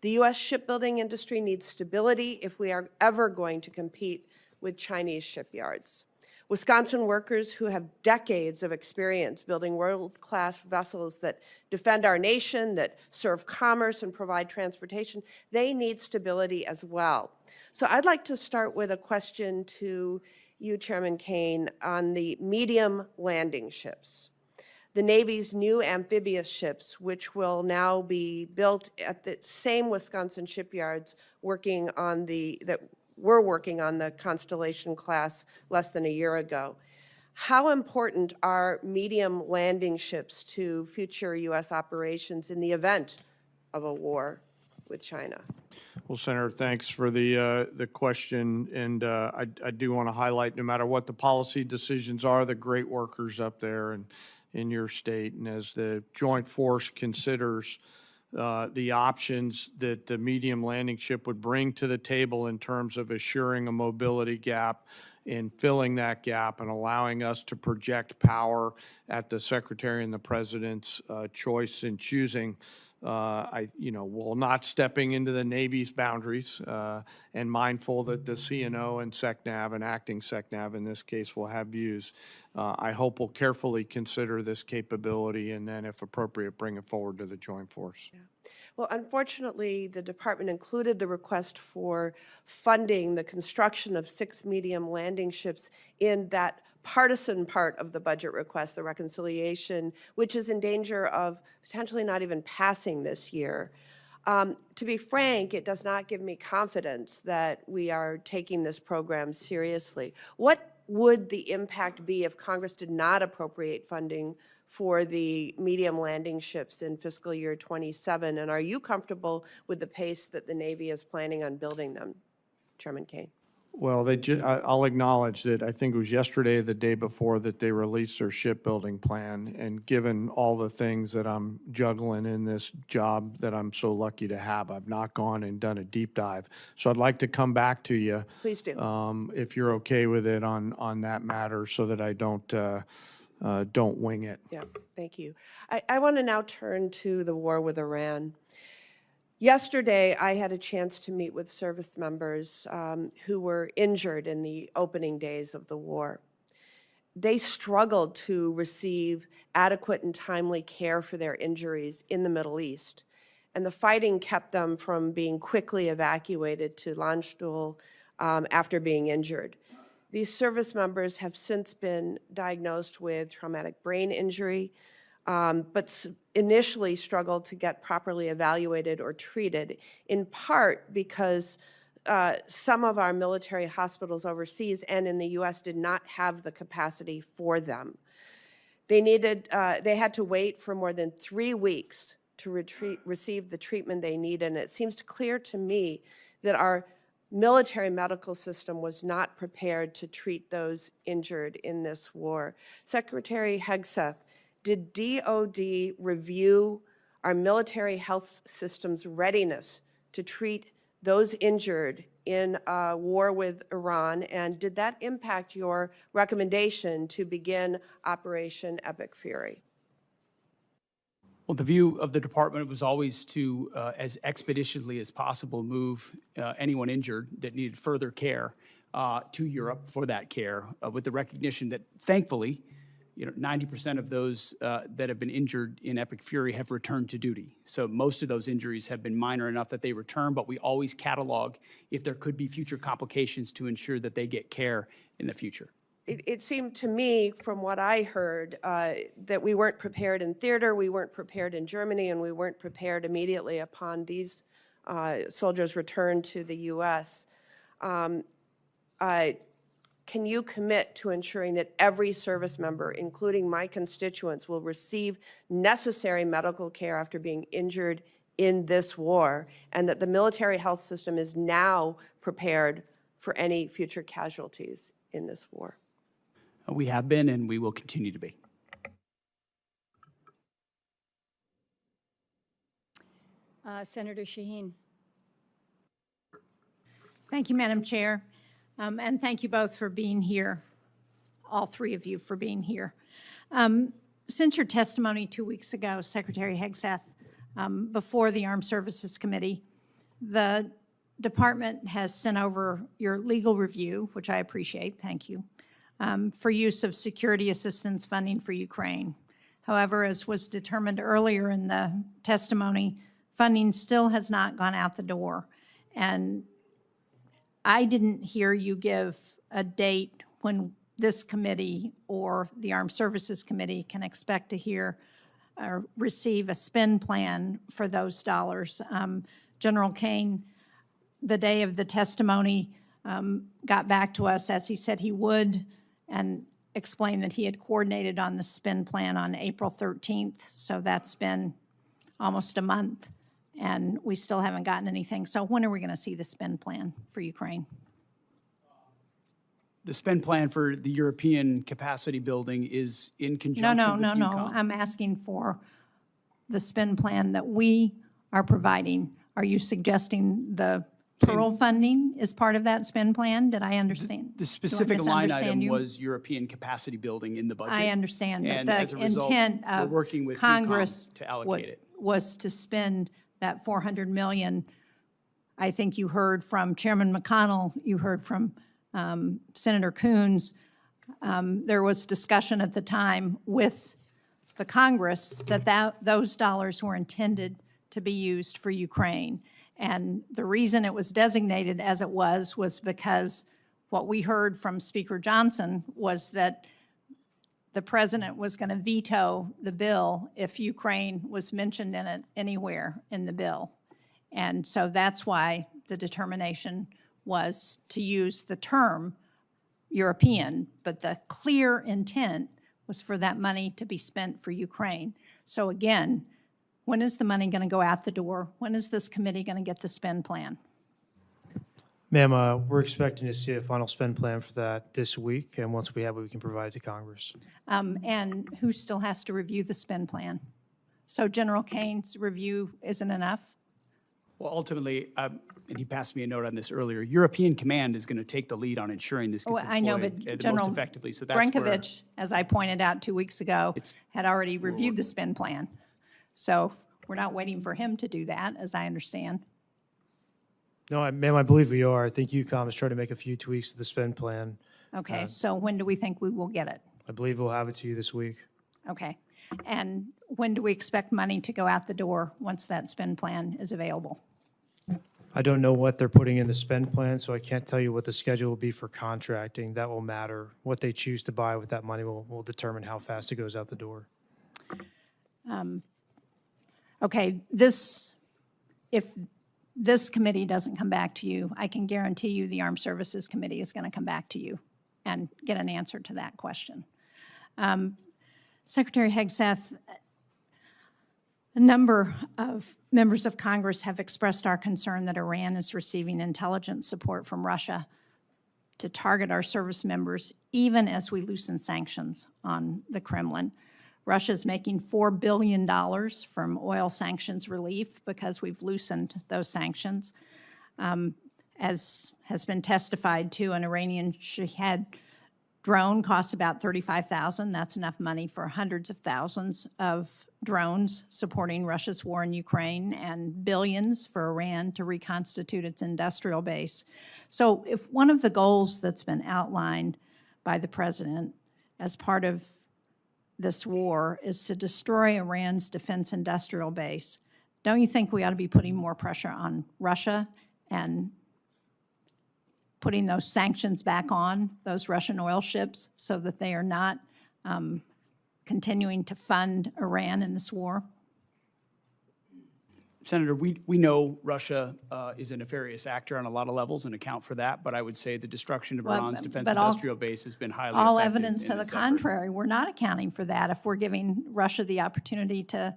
The U.S. shipbuilding industry needs stability if we are ever going to compete with Chinese shipyards. Wisconsin workers who have decades of experience building world-class vessels that defend our nation, that serve commerce and provide transportation, they need stability as well. So I'd like to start with a question to you, Chairman Caine, on the medium landing ships. The Navy's new amphibious ships, which will now be built at the same Wisconsin shipyards working on that were working on the Constellation class less than a year ago. How important are medium landing ships to future U.S. operations in the event of a war with China? Well, Senator, thanks for the question, and I do want to highlight, no matter what the policy decisions are, the great workers up there and in your state, and as the Joint Force considers the options that the medium landing ship would bring to the table in terms of assuring a mobility gap in filling that gap and allowing us to project power at the Secretary and the President's choice in choosing. While not stepping into the Navy's boundaries and mindful that the CNO and SECNAV and acting SECNAV in this case will have views, I hope we'll carefully consider this capability and then, if appropriate, bring it forward to the Joint Force. Yeah. Well, unfortunately, the department included the request for funding the construction of 6 medium landing ships in that partisan part of the budget request, the reconciliation, which is in danger of potentially not even passing this year. To be frank, it does not give me confidence that we are taking this program seriously. What would the impact be if Congress did not appropriate funding for the medium landing ships in fiscal year 27? And are you comfortable with the pace that the Navy is planning on building them, Chairman Caine? Well, I'll acknowledge that I think it was yesterday or the day before that they released their shipbuilding plan. And given all the things that I'm juggling in this job that I'm so lucky to have, I've not gone and done a deep dive. So I'd like to come back to you. Please do. If you're okay with it on that matter, so that I don't wing it. Yeah, thank you. I want to now turn to the war with Iran. Yesterday, I had a chance to meet with service members who were injured in the opening days of the war. They struggled to receive adequate and timely care for their injuries in the Middle East, and the fighting kept them from being quickly evacuated to Landstuhl after being injured. These service members have since been diagnosed with traumatic brain injury, but initially struggled to get properly evaluated or treated, in part because some of our military hospitals overseas and in the U.S. did not have the capacity for them. They had to wait for more than 3 weeks to receive the treatment they needed, and it seems clear to me that our military medical system was not prepared to treat those injured in this war. Secretary Hegseth, did DOD review our military health system's readiness to treat those injured in a war with Iran, and did that impact your recommendation to begin Operation Epic Fury? Well, the view of the department was always to, as expeditiously as possible, move anyone injured that needed further care to Europe for that care, with the recognition that, thankfully, 90% of those that have been injured in Epic Fury have returned to duty. So most of those injuries have been minor enough that they return, but we always catalog if there could be future complications to ensure that they get care in the future. It seemed to me, from what I heard, that we weren't prepared in theater, we weren't prepared in Germany, and we weren't prepared immediately upon these soldiers' return to the U.S. Can you commit to ensuring that every service member, including my constituents, will receive necessary medical care after being injured in this war, and that the military health system is now prepared for any future casualties in this war? We have been, and we will continue to be. Senator Shaheen. Thank you, Madam Chair. And thank you both for being here, all three of you for being here. Since your testimony 2 weeks ago, Secretary Hegseth, before the Armed Services Committee, the department has sent over your legal review, which I appreciate, thank you, for use of security assistance funding for Ukraine. However, as was determined earlier in the testimony, funding still has not gone out the door. And I didn't hear you give a date when this committee or the Armed Services Committee can expect to hear or receive a spend plan for those dollars. General Caine, the day of the testimony, got back to us as he said he would and explained that he had coordinated on the spend plan on April 13th. So that's been almost a month, and we still haven't gotten anything. So when are we going to see the spend plan for Ukraine? The spend plan for the European capacity building is in conjunction with No. EUCOM. I'm asking for the spend plan that we are providing. Are you suggesting the Pearl funding is part of that spend plan? Did I understand? The specific line item you? was European capacity building in the budget. I understand, but And the as a result, intent we're of working with Congress EUCOM to allocate it. was to spend that $400 million. I think you heard from Chairman McConnell, you heard from Senator Coons. There was discussion at the time with the Congress that those dollars were intended to be used for Ukraine. And the reason it was designated as it was because what we heard from Speaker Johnson was that the president was going to veto the bill if Ukraine was mentioned in it anywhere in the bill. And so that's why the determination was to use the term European, but the clear intent was for that money to be spent for Ukraine. So again, when is the money going to go out the door? When is this committee going to get the spend plan? Ma'am, we're expecting to see a final spend plan for that this week, and once we have it, we can provide it to Congress. And who still has to review the spend plan? So General Caine's review isn't enough? Well, ultimately, and he passed me a note on this earlier, European Command is going to take the lead on ensuring this gets I know, deployed but most General effectively. So that's where Brankovich, as I pointed out 2 weeks ago, had already reviewed the spend plan. So we're not waiting for him to do that, as I understand. No, ma'am, I believe we are. I think EUCOM is trying to make a few tweaks to the spend plan. Okay, so when do we think we will get it? I believe we'll have it to you this week. Okay. And when do we expect money to go out the door once that spend plan is available? I don't know what they're putting in the spend plan, so I can't tell you what the schedule will be for contracting. That will matter. What they choose to buy with that money will determine how fast it goes out the door. Okay, if this committee doesn't come back to you, I can guarantee you the Armed Services Committee is going to come back to you and get an answer to that question. Secretary Hegseth, a number of members of Congress have expressed our concern that Iran is receiving intelligence support from Russia to target our service members, even as we loosen sanctions on the Kremlin. Russia's making $4 billion from oil sanctions relief because we've loosened those sanctions. As has been testified to, an Iranian Shahed drone costs about $35,000. That's enough money for hundreds of thousands of drones supporting Russia's war in Ukraine, and billions for Iran to reconstitute its industrial base. So if one of the goals that's been outlined by the president as part of this war is to destroy Iran's defense industrial base, don't you think we ought to be putting more pressure on Russia and putting those sanctions back on those Russian oil ships so that they are not continuing to fund Iran in this war? Senator, we know Russia is a nefarious actor on a lot of levels and account for that, but I would say the destruction of Well, Iran's defense but all- industrial base has been highly All effective evidence to in the this effort. contrary. We're not accounting for that if we're giving Russia the opportunity to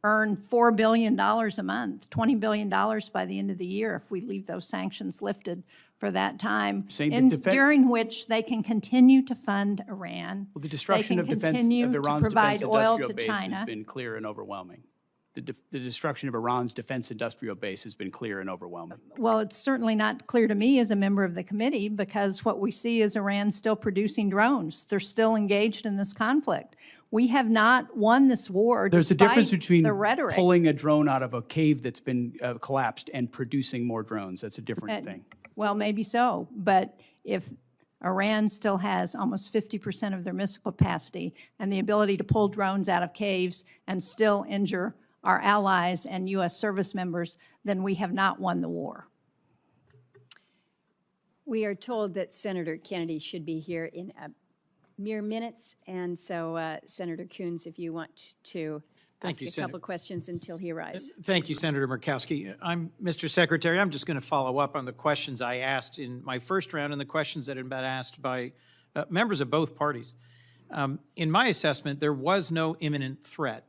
earn $4 billion a month, $20 billion by the end of the year if we leave those sanctions lifted for that time, Saying the during which they can continue to fund Iran. Well, the destruction of They can continue to Iran's provide defense oil industrial to base China. has been clear and overwhelming. The destruction of Iran's defense industrial base has been clear and overwhelming. Well, it's certainly not clear to me as a member of the committee because what we see is Iran still producing drones. They're still engaged in this conflict. We have not won this war There's a difference despite between the rhetoric. pulling a drone out of a cave that's been collapsed and producing more drones. That's a different thing. Well, maybe so, but if Iran still has almost 50% of their missile capacity and the ability to pull drones out of caves and still injure our allies and U.S. service members, then we have not won the war. We are told that Senator Kennedy should be here in mere minutes, and so Senator Coons, if you want to ask you, a Senator. couple questions until he arrives. Thank you, Senator Murkowski. Mr. Secretary, I'm just going to follow up on the questions I asked in my first round and the questions that had been asked by members of both parties. In my assessment, there was no imminent threat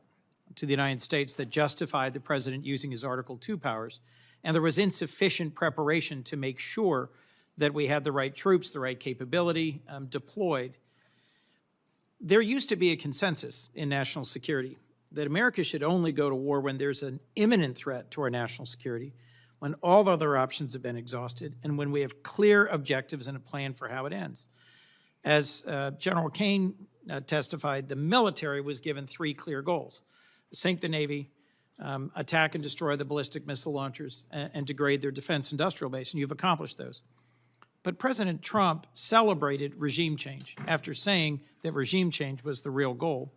to the United States that justified the president using his Article II powers, and there was insufficient preparation to make sure that we had the right troops, the right capability deployed. There used to be a consensus in national security that America should only go to war when there's an imminent threat to our national security, when all other options have been exhausted, and when we have clear objectives and a plan for how it ends. As General Caine testified, the military was given 3 clear goals: sink the Navy, attack and destroy the ballistic missile launchers, and degrade their defense industrial base, and you've accomplished those. But President Trump celebrated regime change after saying that regime change was the real goal.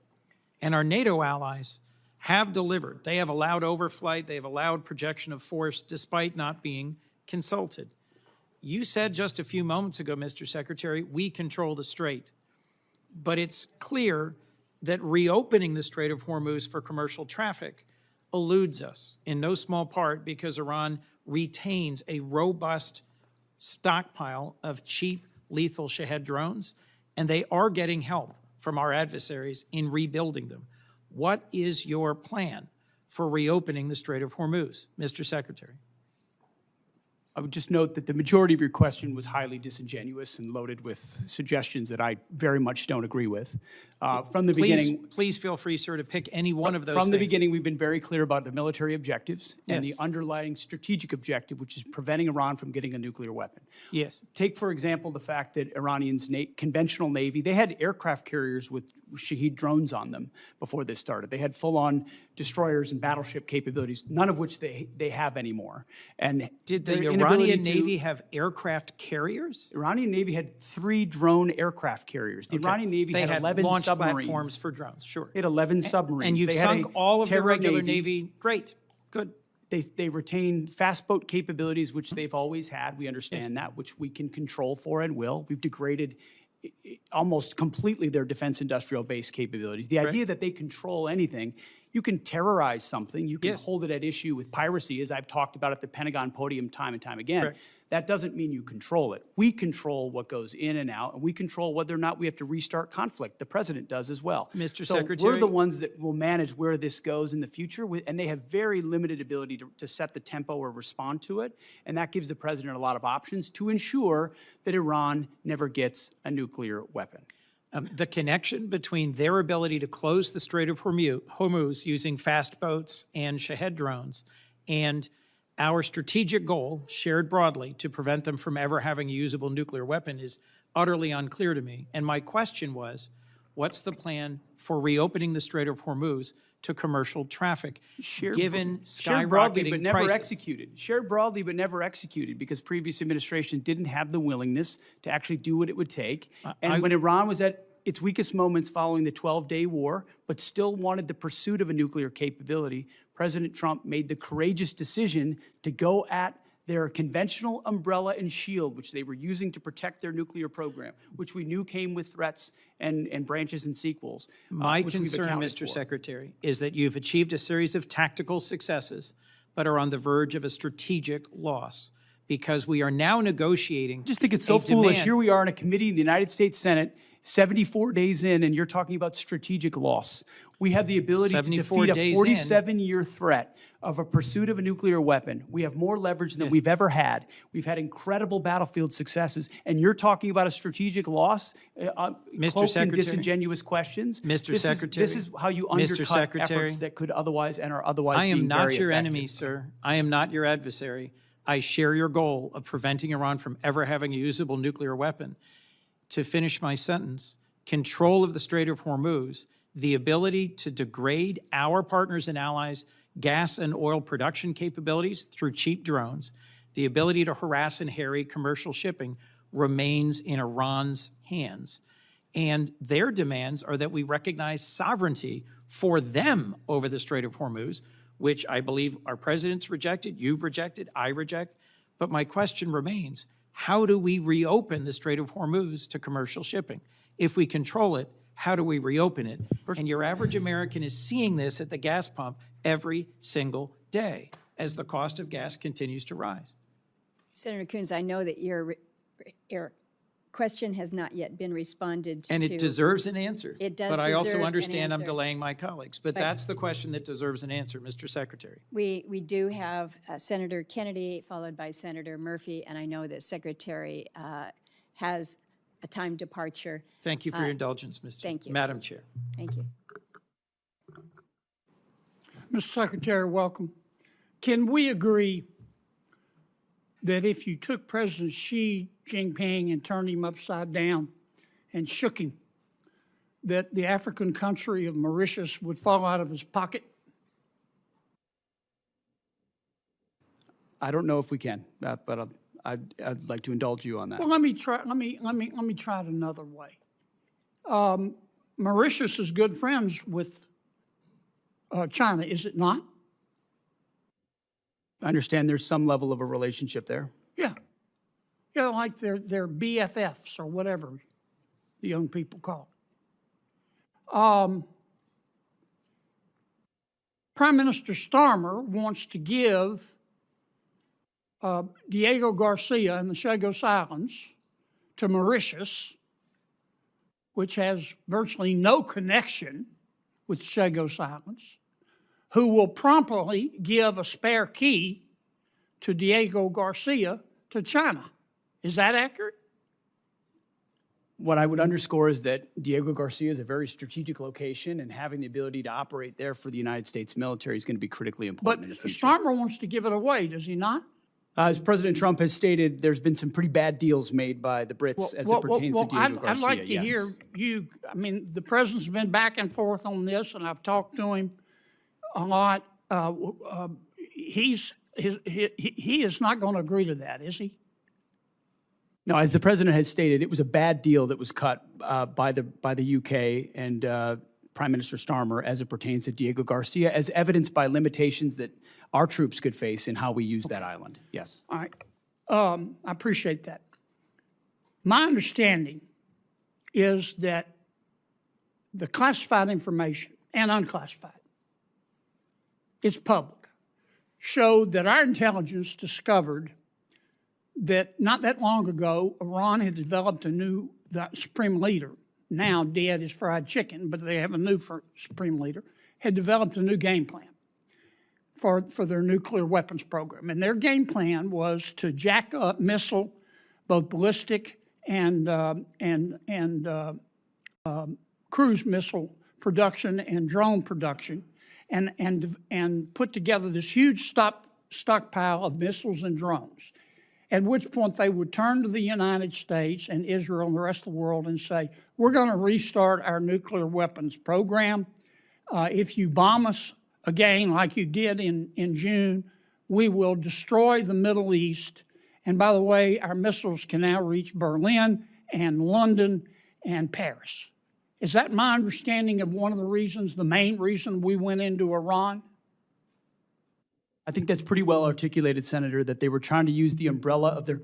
And our NATO allies have delivered. They have allowed overflight. They have allowed projection of force despite not being consulted. You said just a few moments ago, Mr. Secretary, we control the Strait. But it's clear that reopening the Strait of Hormuz for commercial traffic eludes us, in no small part because Iran retains a robust stockpile of cheap, lethal Shahed drones, and they are getting help from our adversaries in rebuilding them. What is your plan for reopening the Strait of Hormuz, Mr. Secretary? I would just note that the majority of your question was highly disingenuous and loaded with suggestions that I very much don't agree with. From the beginning, Please feel free, sir, to pick any one of those from the things. beginning, we've been very clear about the military objectives and Yes. the underlying strategic objective, which is preventing Iran from getting a nuclear weapon. Yes. Take, for example, the fact that Iranians' conventional Navy, they had aircraft carriers with Shahed drones on them before this started. They had full-on destroyers and battleship capabilities, none of which they have anymore. And Did the their inability Iranian to- Navy have aircraft carriers? Iranian Navy had 3 drone aircraft carriers. The Okay. Iranian Navy They had 11 launch submarines. platforms for drones, sure. They had 11 submarines. And you've They had sunk a all of the terror regular Navy. Great, good. They retain fast boat capabilities, which they've always had. We understand that, which we can control for and will. We've degraded almost completely their defense industrial base capabilities. The idea that they control anything, you can terrorize something, you can hold it at issue with piracy, as I've talked about at the Pentagon podium time and time again. Correct. That doesn't mean you control it. We control what goes in and out, and we control whether or not we have to restart conflict. The president does as well. Mr. So Secretary. we're the ones that will manage where this goes in the future, and they have very limited ability to set the tempo or respond to it, and that gives the president a lot of options to ensure that Iran never gets a nuclear weapon. The connection between their ability to close the Strait of Hormuz using fast boats and Shahed drones and our strategic goal, shared broadly, to prevent them from ever having a usable nuclear weapon is utterly unclear to me. And my question was, what's the plan for reopening the Strait of Hormuz to commercial traffic, given Shared broadly, but skyrocketing never prices? executed. Shared broadly, but never executed, because previous administration didn't have the willingness to actually do what it would take. And when Iran was at its weakest moments following the 12-day war, but still wanted the pursuit of a nuclear capability, President Trump made the courageous decision to go at their conventional umbrella and shield, which they were using to protect their nuclear program, which we knew came with threats and branches and sequels. My which we've concern, accounted Mr. for. Secretary, is that you've achieved a series of tactical successes but are on the verge of a strategic loss because we are now negotiating. I just think it's so foolish. demand. Here we are in a committee in the United States Senate, 74 days in, and you're talking about strategic loss. We have the ability to 74 defeat a days in. 47-year threat of a pursuit of a nuclear weapon. We have more leverage than we've ever had. We've had incredible battlefield successes, and you're talking about a strategic loss, Mr. cloaked in Secretary? disingenuous questions. Mr. Secretary? This is how you Mr. undercut Secretary? efforts that could otherwise and are otherwise I am being not very your effective. enemy, sir. I am not your adversary. I share your goal of preventing Iran from ever having a usable nuclear weapon. To finish my sentence, control of the Strait of Hormuz, the ability to degrade our partners and allies' gas and oil production capabilities through cheap drones, the ability to harass and harry commercial shipping remains in Iran's hands. And their demands are that we recognize sovereignty for them over the Strait of Hormuz, which I believe our president's rejected, you've rejected, I reject. But my question remains, how do we reopen the Strait of Hormuz to commercial shipping? If we control it, how do we reopen it? And your average American is seeing this at the gas pump every single day as the cost of gas continues to rise. Senator Coons, I know that your question has not yet been responded to. And it deserves an answer. It does But I deserve also an understand I'm answer. delaying my colleagues. But that's the question that deserves an answer, Mr. Secretary. We do have Senator Kennedy, followed by Senator Murphy, and I know that Secretary has a time departure. Thank you for your indulgence, thank you. Madam Chair. Thank you. Mr. Secretary, welcome. Can we agree that if you took President Xi Jinping and turned him upside down and shook him, that the African country of Mauritius would fall out of his pocket? I don't know if we can, but I'd like to indulge you on that. Well, let me try it another way. Mauritius is good friends with China, is it not? I understand there's some level of a relationship there. Yeah. Yeah, like they're BFFs or whatever the young people call it. Prime Minister Starmer wants to give Diego Garcia and the Chagos Islands to Mauritius, which has virtually no connection with the Chagos Islands, who will promptly give a spare key to Diego Garcia to China. Is that accurate? What I would underscore is that Diego Garcia is a very strategic location, and having the ability to operate there for the United States military is going to be critically But important in the future. Starmer wants to give it away, does he not? As President Trump has stated, there's been some pretty bad deals made by the Brits as it pertains to Diego Garcia. I'd like to yes. hear you, I mean, the president's been back and forth on this, and I've talked to him a lot. He is not going to agree to that, is he? No, as the president has stated, it was a bad deal that was cut by the UK and Prime Minister Starmer as it pertains to Diego Garcia, as evidenced by limitations that our troops could face in how we use that island. Yes. All right. I appreciate that. My understanding is that the classified information and unclassified, it's public, showed that our intelligence discovered that not that long ago, Iran had developed the supreme leader, now dead as fried chicken, but they have a new supreme leader, had developed a new game plan for their nuclear weapons program. And their game plan was to jack up missile, both ballistic and cruise missile production and drone production, and put together this huge stockpile of missiles and drones, at which point they would turn to the United States and Israel and the rest of the world and say, we're going to restart our nuclear weapons program. If you bomb us again, like you did in June, we will destroy the Middle East. And by the way, our missiles can now reach Berlin and London and Paris. Is that my understanding of one of the reasons, the main reason we went into Iran? I think that's pretty well articulated, Senator, that they were trying to use the umbrella of their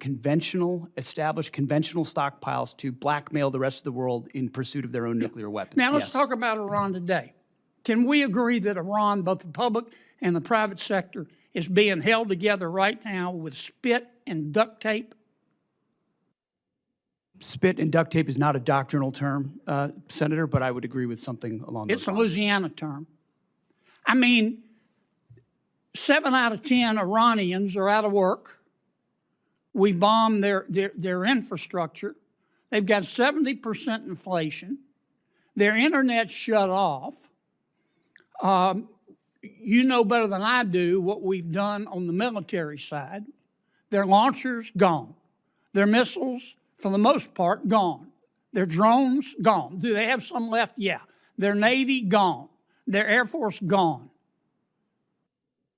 established conventional stockpiles to blackmail the rest of the world in pursuit of their own nuclear weapons. Now let's Yes. talk about Iran today. Can we agree that Iran, both the public and the private sector, is being held together right now with spit and duct tape? Spit and duct tape is not a doctrinal term, Senator, but I would agree with something along those It's a lines. Louisiana term. I mean, 7 out of 10 Iranians are out of work. We bombed their infrastructure. They've got 70% inflation. Their internet's shut off. You know better than I do what we've done on the military side. Their launchers, gone. Their missiles, for the most part, gone. Their drones, gone. Do they have some left? Yeah. Their Navy, gone. Their Air Force, gone.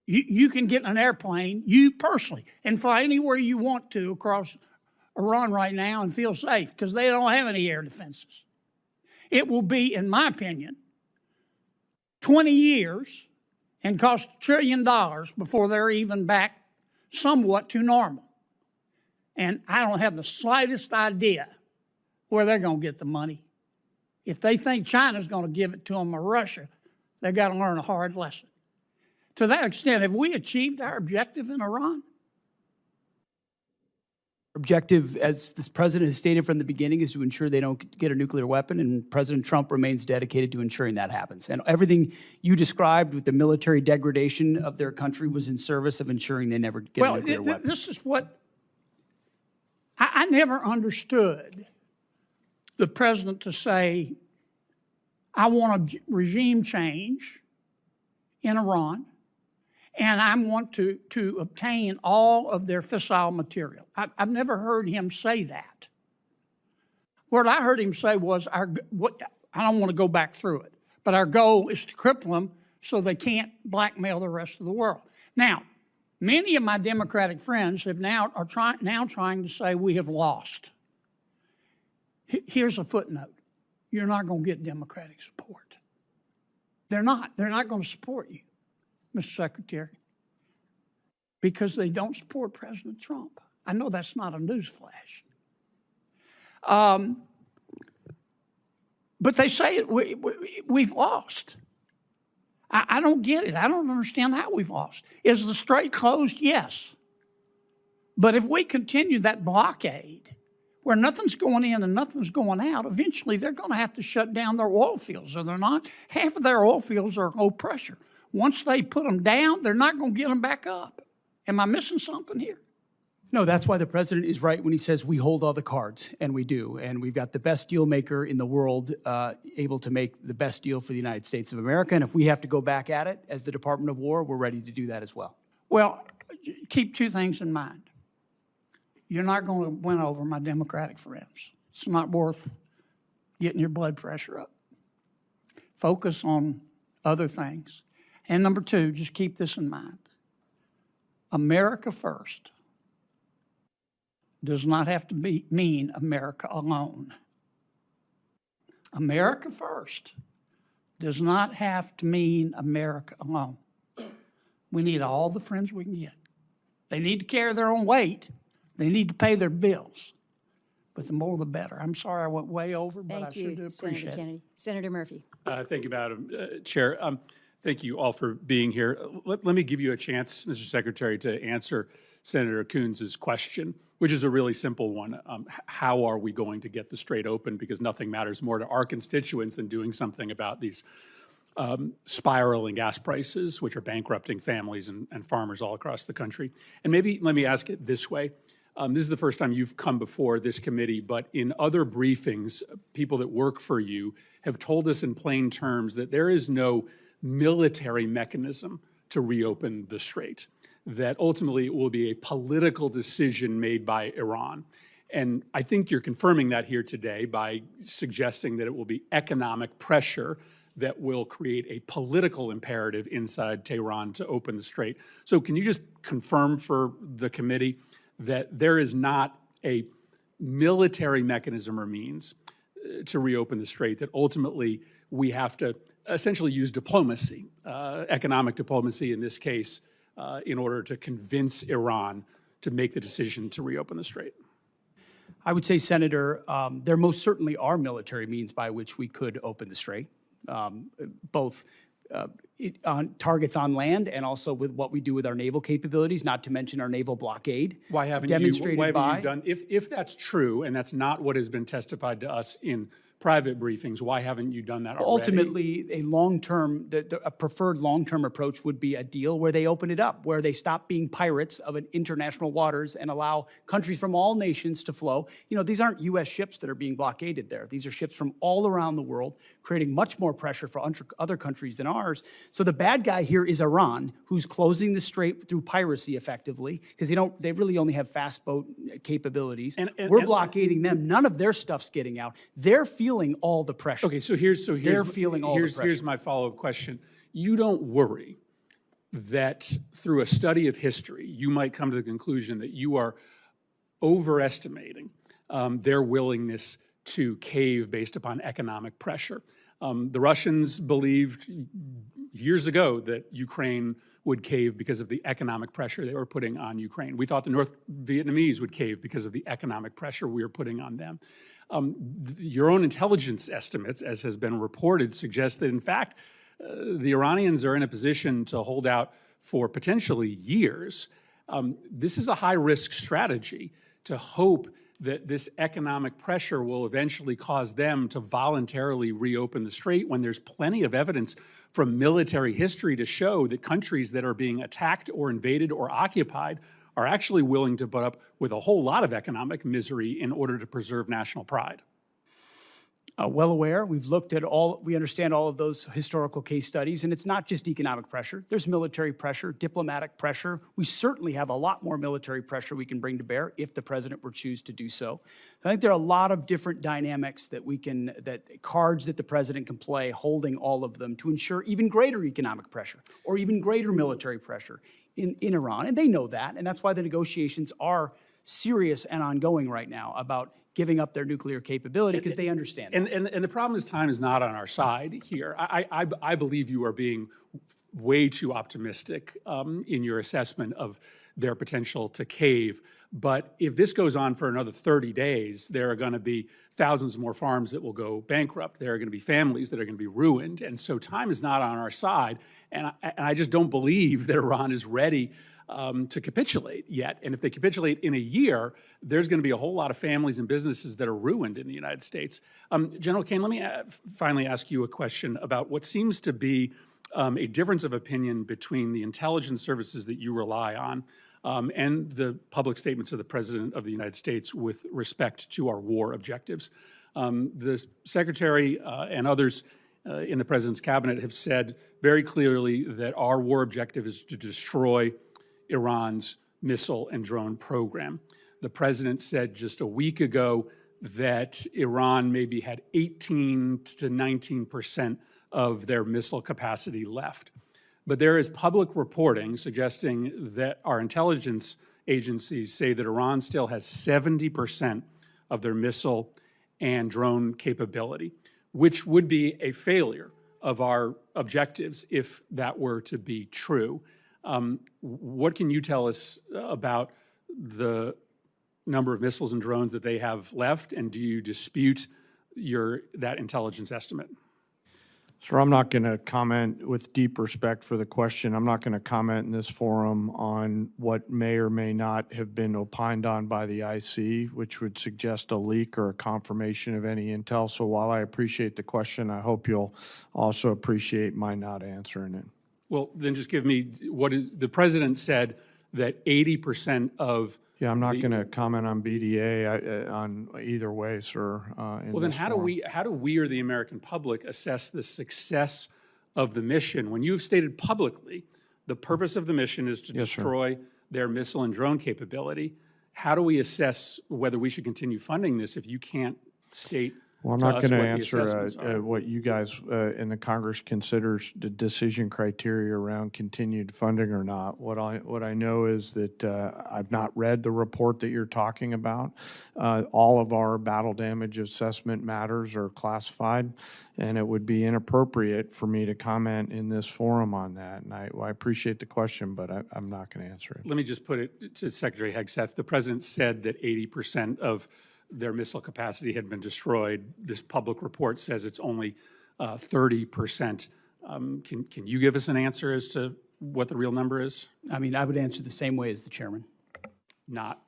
You can get in an airplane, you personally, and fly anywhere you want to across Iran right now and feel safe because they don't have any air defenses. It will be, in my opinion, 20 years and cost $1 trillion before they're even back somewhat to normal. And I don't have the slightest idea where they're going to get the money. If they think China's going to give it to them or Russia, they've got to learn a hard lesson. To that extent, have we achieved our objective in Iran? Objective, as this president has stated from the beginning, is to ensure they don't get a nuclear weapon, and President Trump remains dedicated to ensuring that happens. And everything you described with the military degradation of their country was in service of ensuring they never get a nuclear weapon. This is what I never understood the president to say, I want a regime change in Iran, and I want to obtain all of their fissile material. I've never heard him say that. What I heard him say was, I don't want to go back through it, but our goal is to cripple them so they can't blackmail the rest of the world. Now, many of my Democratic friends are trying to say we have lost. Here's a footnote. You're not going to get Democratic support. They're not. They're not going to support you, Mr. Secretary, because they don't support President Trump. I know that's not a newsflash. But they say we've lost. I don't get it. I don't understand how we've lost. Is the strait closed? Yes. But if we continue that blockade where nothing's going in and nothing's going out, eventually they're going to have to shut down their oil fields, are they not? Half of their oil fields are low pressure. Once they put them down, they're not going to get them back up. Am I missing something here? No, that's why the president is right when he says we hold all the cards, and we do. And we've got the best deal maker in the world able to make the best deal for the United States of America. And if we have to go back at it as the Department of War, we're ready to do that as well. Well, keep two things in mind. You're not going to win over my Democratic friends. It's not worth getting your blood pressure up. Focus on other things. And number two, just keep this in mind. America first does not have to mean America alone. America first does not have to mean America alone. We need all the friends we can get. They need to carry their own weight. They need to pay their bills. But the more the better. I'm sorry I went way over, but I sure do appreciate Senator it. Kennedy. Senator Murphy. Thank you, Madam Chair. Thank you all for being here. Let me give you a chance, Mr. Secretary, to answer Senator Coons' question, which is a really simple one. How are we going to get the strait open? Because nothing matters more to our constituents than doing something about these spiraling gas prices, which are bankrupting families and farmers all across the country. And maybe let me ask it this way. This is the first time you've come before this committee, but in other briefings, people that work for you have told us in plain terms that there is no military mechanism to reopen the strait, that ultimately it will be a political decision made by Iran. And I think you're confirming that here today by suggesting that it will be economic pressure that will create a political imperative inside Tehran to open the strait. So can you just confirm for the committee that there is not a military mechanism or means to reopen the strait, that ultimately we have to essentially use diplomacy, economic diplomacy in this case, in order to convince Iran to make the decision to reopen the strait? I would say, Senator, there most certainly are military means by which we could open the strait, both on targets on land, and also with what we do with our naval capabilities, not to mention our naval blockade. Why haven't demonstrated you by, done, if that's true, and that's not what has been testified to us in private briefings, why haven't you done that already? Ultimately, a long-term, a preferred long-term approach would be a deal where they open it up, where they stop being pirates of international waters and allow countries from all nations to flow. You know, these aren't U.S. ships that are being blockaded there. These are ships from all around the world, creating much more pressure for other countries than ours. So the bad guy here is Iran, who's closing the strait through piracy effectively, because they really only have fast boat capabilities. We're blockading them. None of their stuff's getting out. They're feeling all the pressure. Okay, here's my follow-up question. You don't worry that through a study of history, you might come to the conclusion that you are overestimating their willingness to cave based upon economic pressure. The Russians believed years ago that Ukraine would cave because of the economic pressure they were putting on Ukraine. We thought the North Vietnamese would cave because of the economic pressure we were putting on them. Your own intelligence estimates, as has been reported, suggest that, in fact, the Iranians are in a position to hold out for potentially years. This is a high-risk strategy to hope that this economic pressure will eventually cause them to voluntarily reopen the strait when there's plenty of evidence from military history to show that countries that are being attacked or invaded or occupied are actually willing to put up with a whole lot of economic misery in order to preserve national pride. Well aware. We understand all of those historical case studies, and it's not just economic pressure. There's military pressure, diplomatic pressure. We certainly have a lot more military pressure we can bring to bear if the president were to choose to do so. I think there are a lot of different dynamics cards that the president can play, holding all of them to ensure even greater economic pressure or even greater military pressure in Iran. And they know that, and that's why the negotiations are serious and ongoing right now about giving up their nuclear capability, because they understand. And the problem is time is not on our side here. I believe you are being way too optimistic in your assessment of their potential to cave. But if this goes on for another 30 days, there are going to be thousands more farms that will go bankrupt. There are going to be families that are going to be ruined. And so time is not on our side. And I just don't believe that Iran is ready to capitulate yet. And if they capitulate in a year, there's going to be a whole lot of families and businesses that are ruined in the United States. General Caine, let me finally ask you a question about what seems to be a difference of opinion between the intelligence services that you rely on and the public statements of the President of the United States with respect to our war objectives. The Secretary and others in the President's cabinet have said very clearly that our war objective is to destroy Iran's missile and drone program. The President said just a week ago that Iran maybe had 18 to 19% of their missile capacity left. But there is public reporting suggesting that our intelligence agencies say that Iran still has 70% of their missile and drone capability, which would be a failure of our objectives if that were to be true. What can you tell us about the number of missiles and drones that they have left, and do you dispute that intelligence estimate? Sir, I'm not going to comment, with deep respect for the question, I'm not going to comment in this forum on what may or may not have been opined on by the IC, which would suggest a leak or a confirmation of any intel. So while I appreciate the question, I hope you'll also appreciate my not answering it. Well, then just give me the President said that 80% of. Yeah, I'm not going to comment on BDA on either way, sir. Well, then how do we or the American public assess the success of the mission when you've stated publicly the purpose of the mission is to destroy their missile and drone capability? How do we assess whether we should continue funding this if you can't state? Well, I'm not going to answer what you guys in the Congress considers the decision criteria around continued funding or not. What I know is that I've not read the report that you're talking about. All of our battle damage assessment matters are classified, and it would be inappropriate for me to comment in this forum on that. And I appreciate the question, but I'm not going to answer it. Let me just put it to Secretary Hegseth. The President said that 80% of their missile capacity had been destroyed. This public report says it's only 30%. Can you give us an answer as to what the real number is? I mean, I would answer the same way as the chairman. Not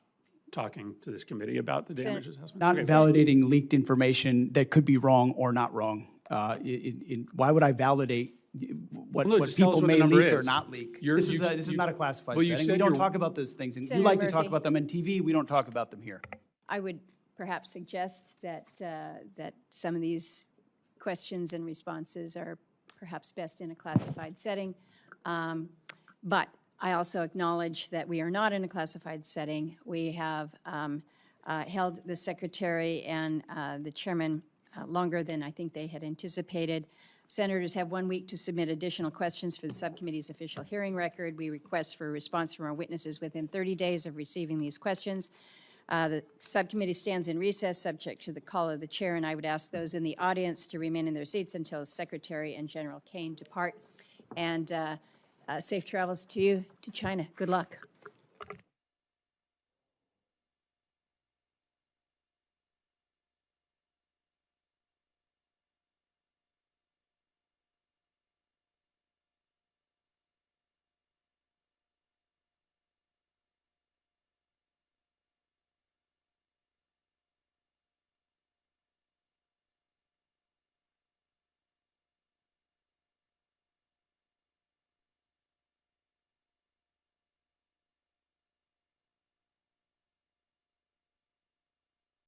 talking to this committee about the damage assessments? Not Okay. validating leaked information that could be wrong or not wrong. Why would I validate what Well, no, just tell us people what may the number leak or is. not leak? You're- This you- is not a classified well, you setting. said We don't you're- talk about those things. And you Senator like to talk Murphy. about them on TV, we don't talk about them here. I would perhaps suggest that, that some of these questions and responses are perhaps best in a classified setting. But I also acknowledge that we are not in a classified setting. We have held the secretary and the chairman longer than I think they had anticipated. Senators have 1 week to submit additional questions for the subcommittee's official hearing record. We request for a response from our witnesses within 30 days of receiving these questions. The subcommittee stands in recess, subject to the call of the chair, and I would ask those in the audience to remain in their seats until Secretary and General Caine depart. And safe travels to you to China. Good luck.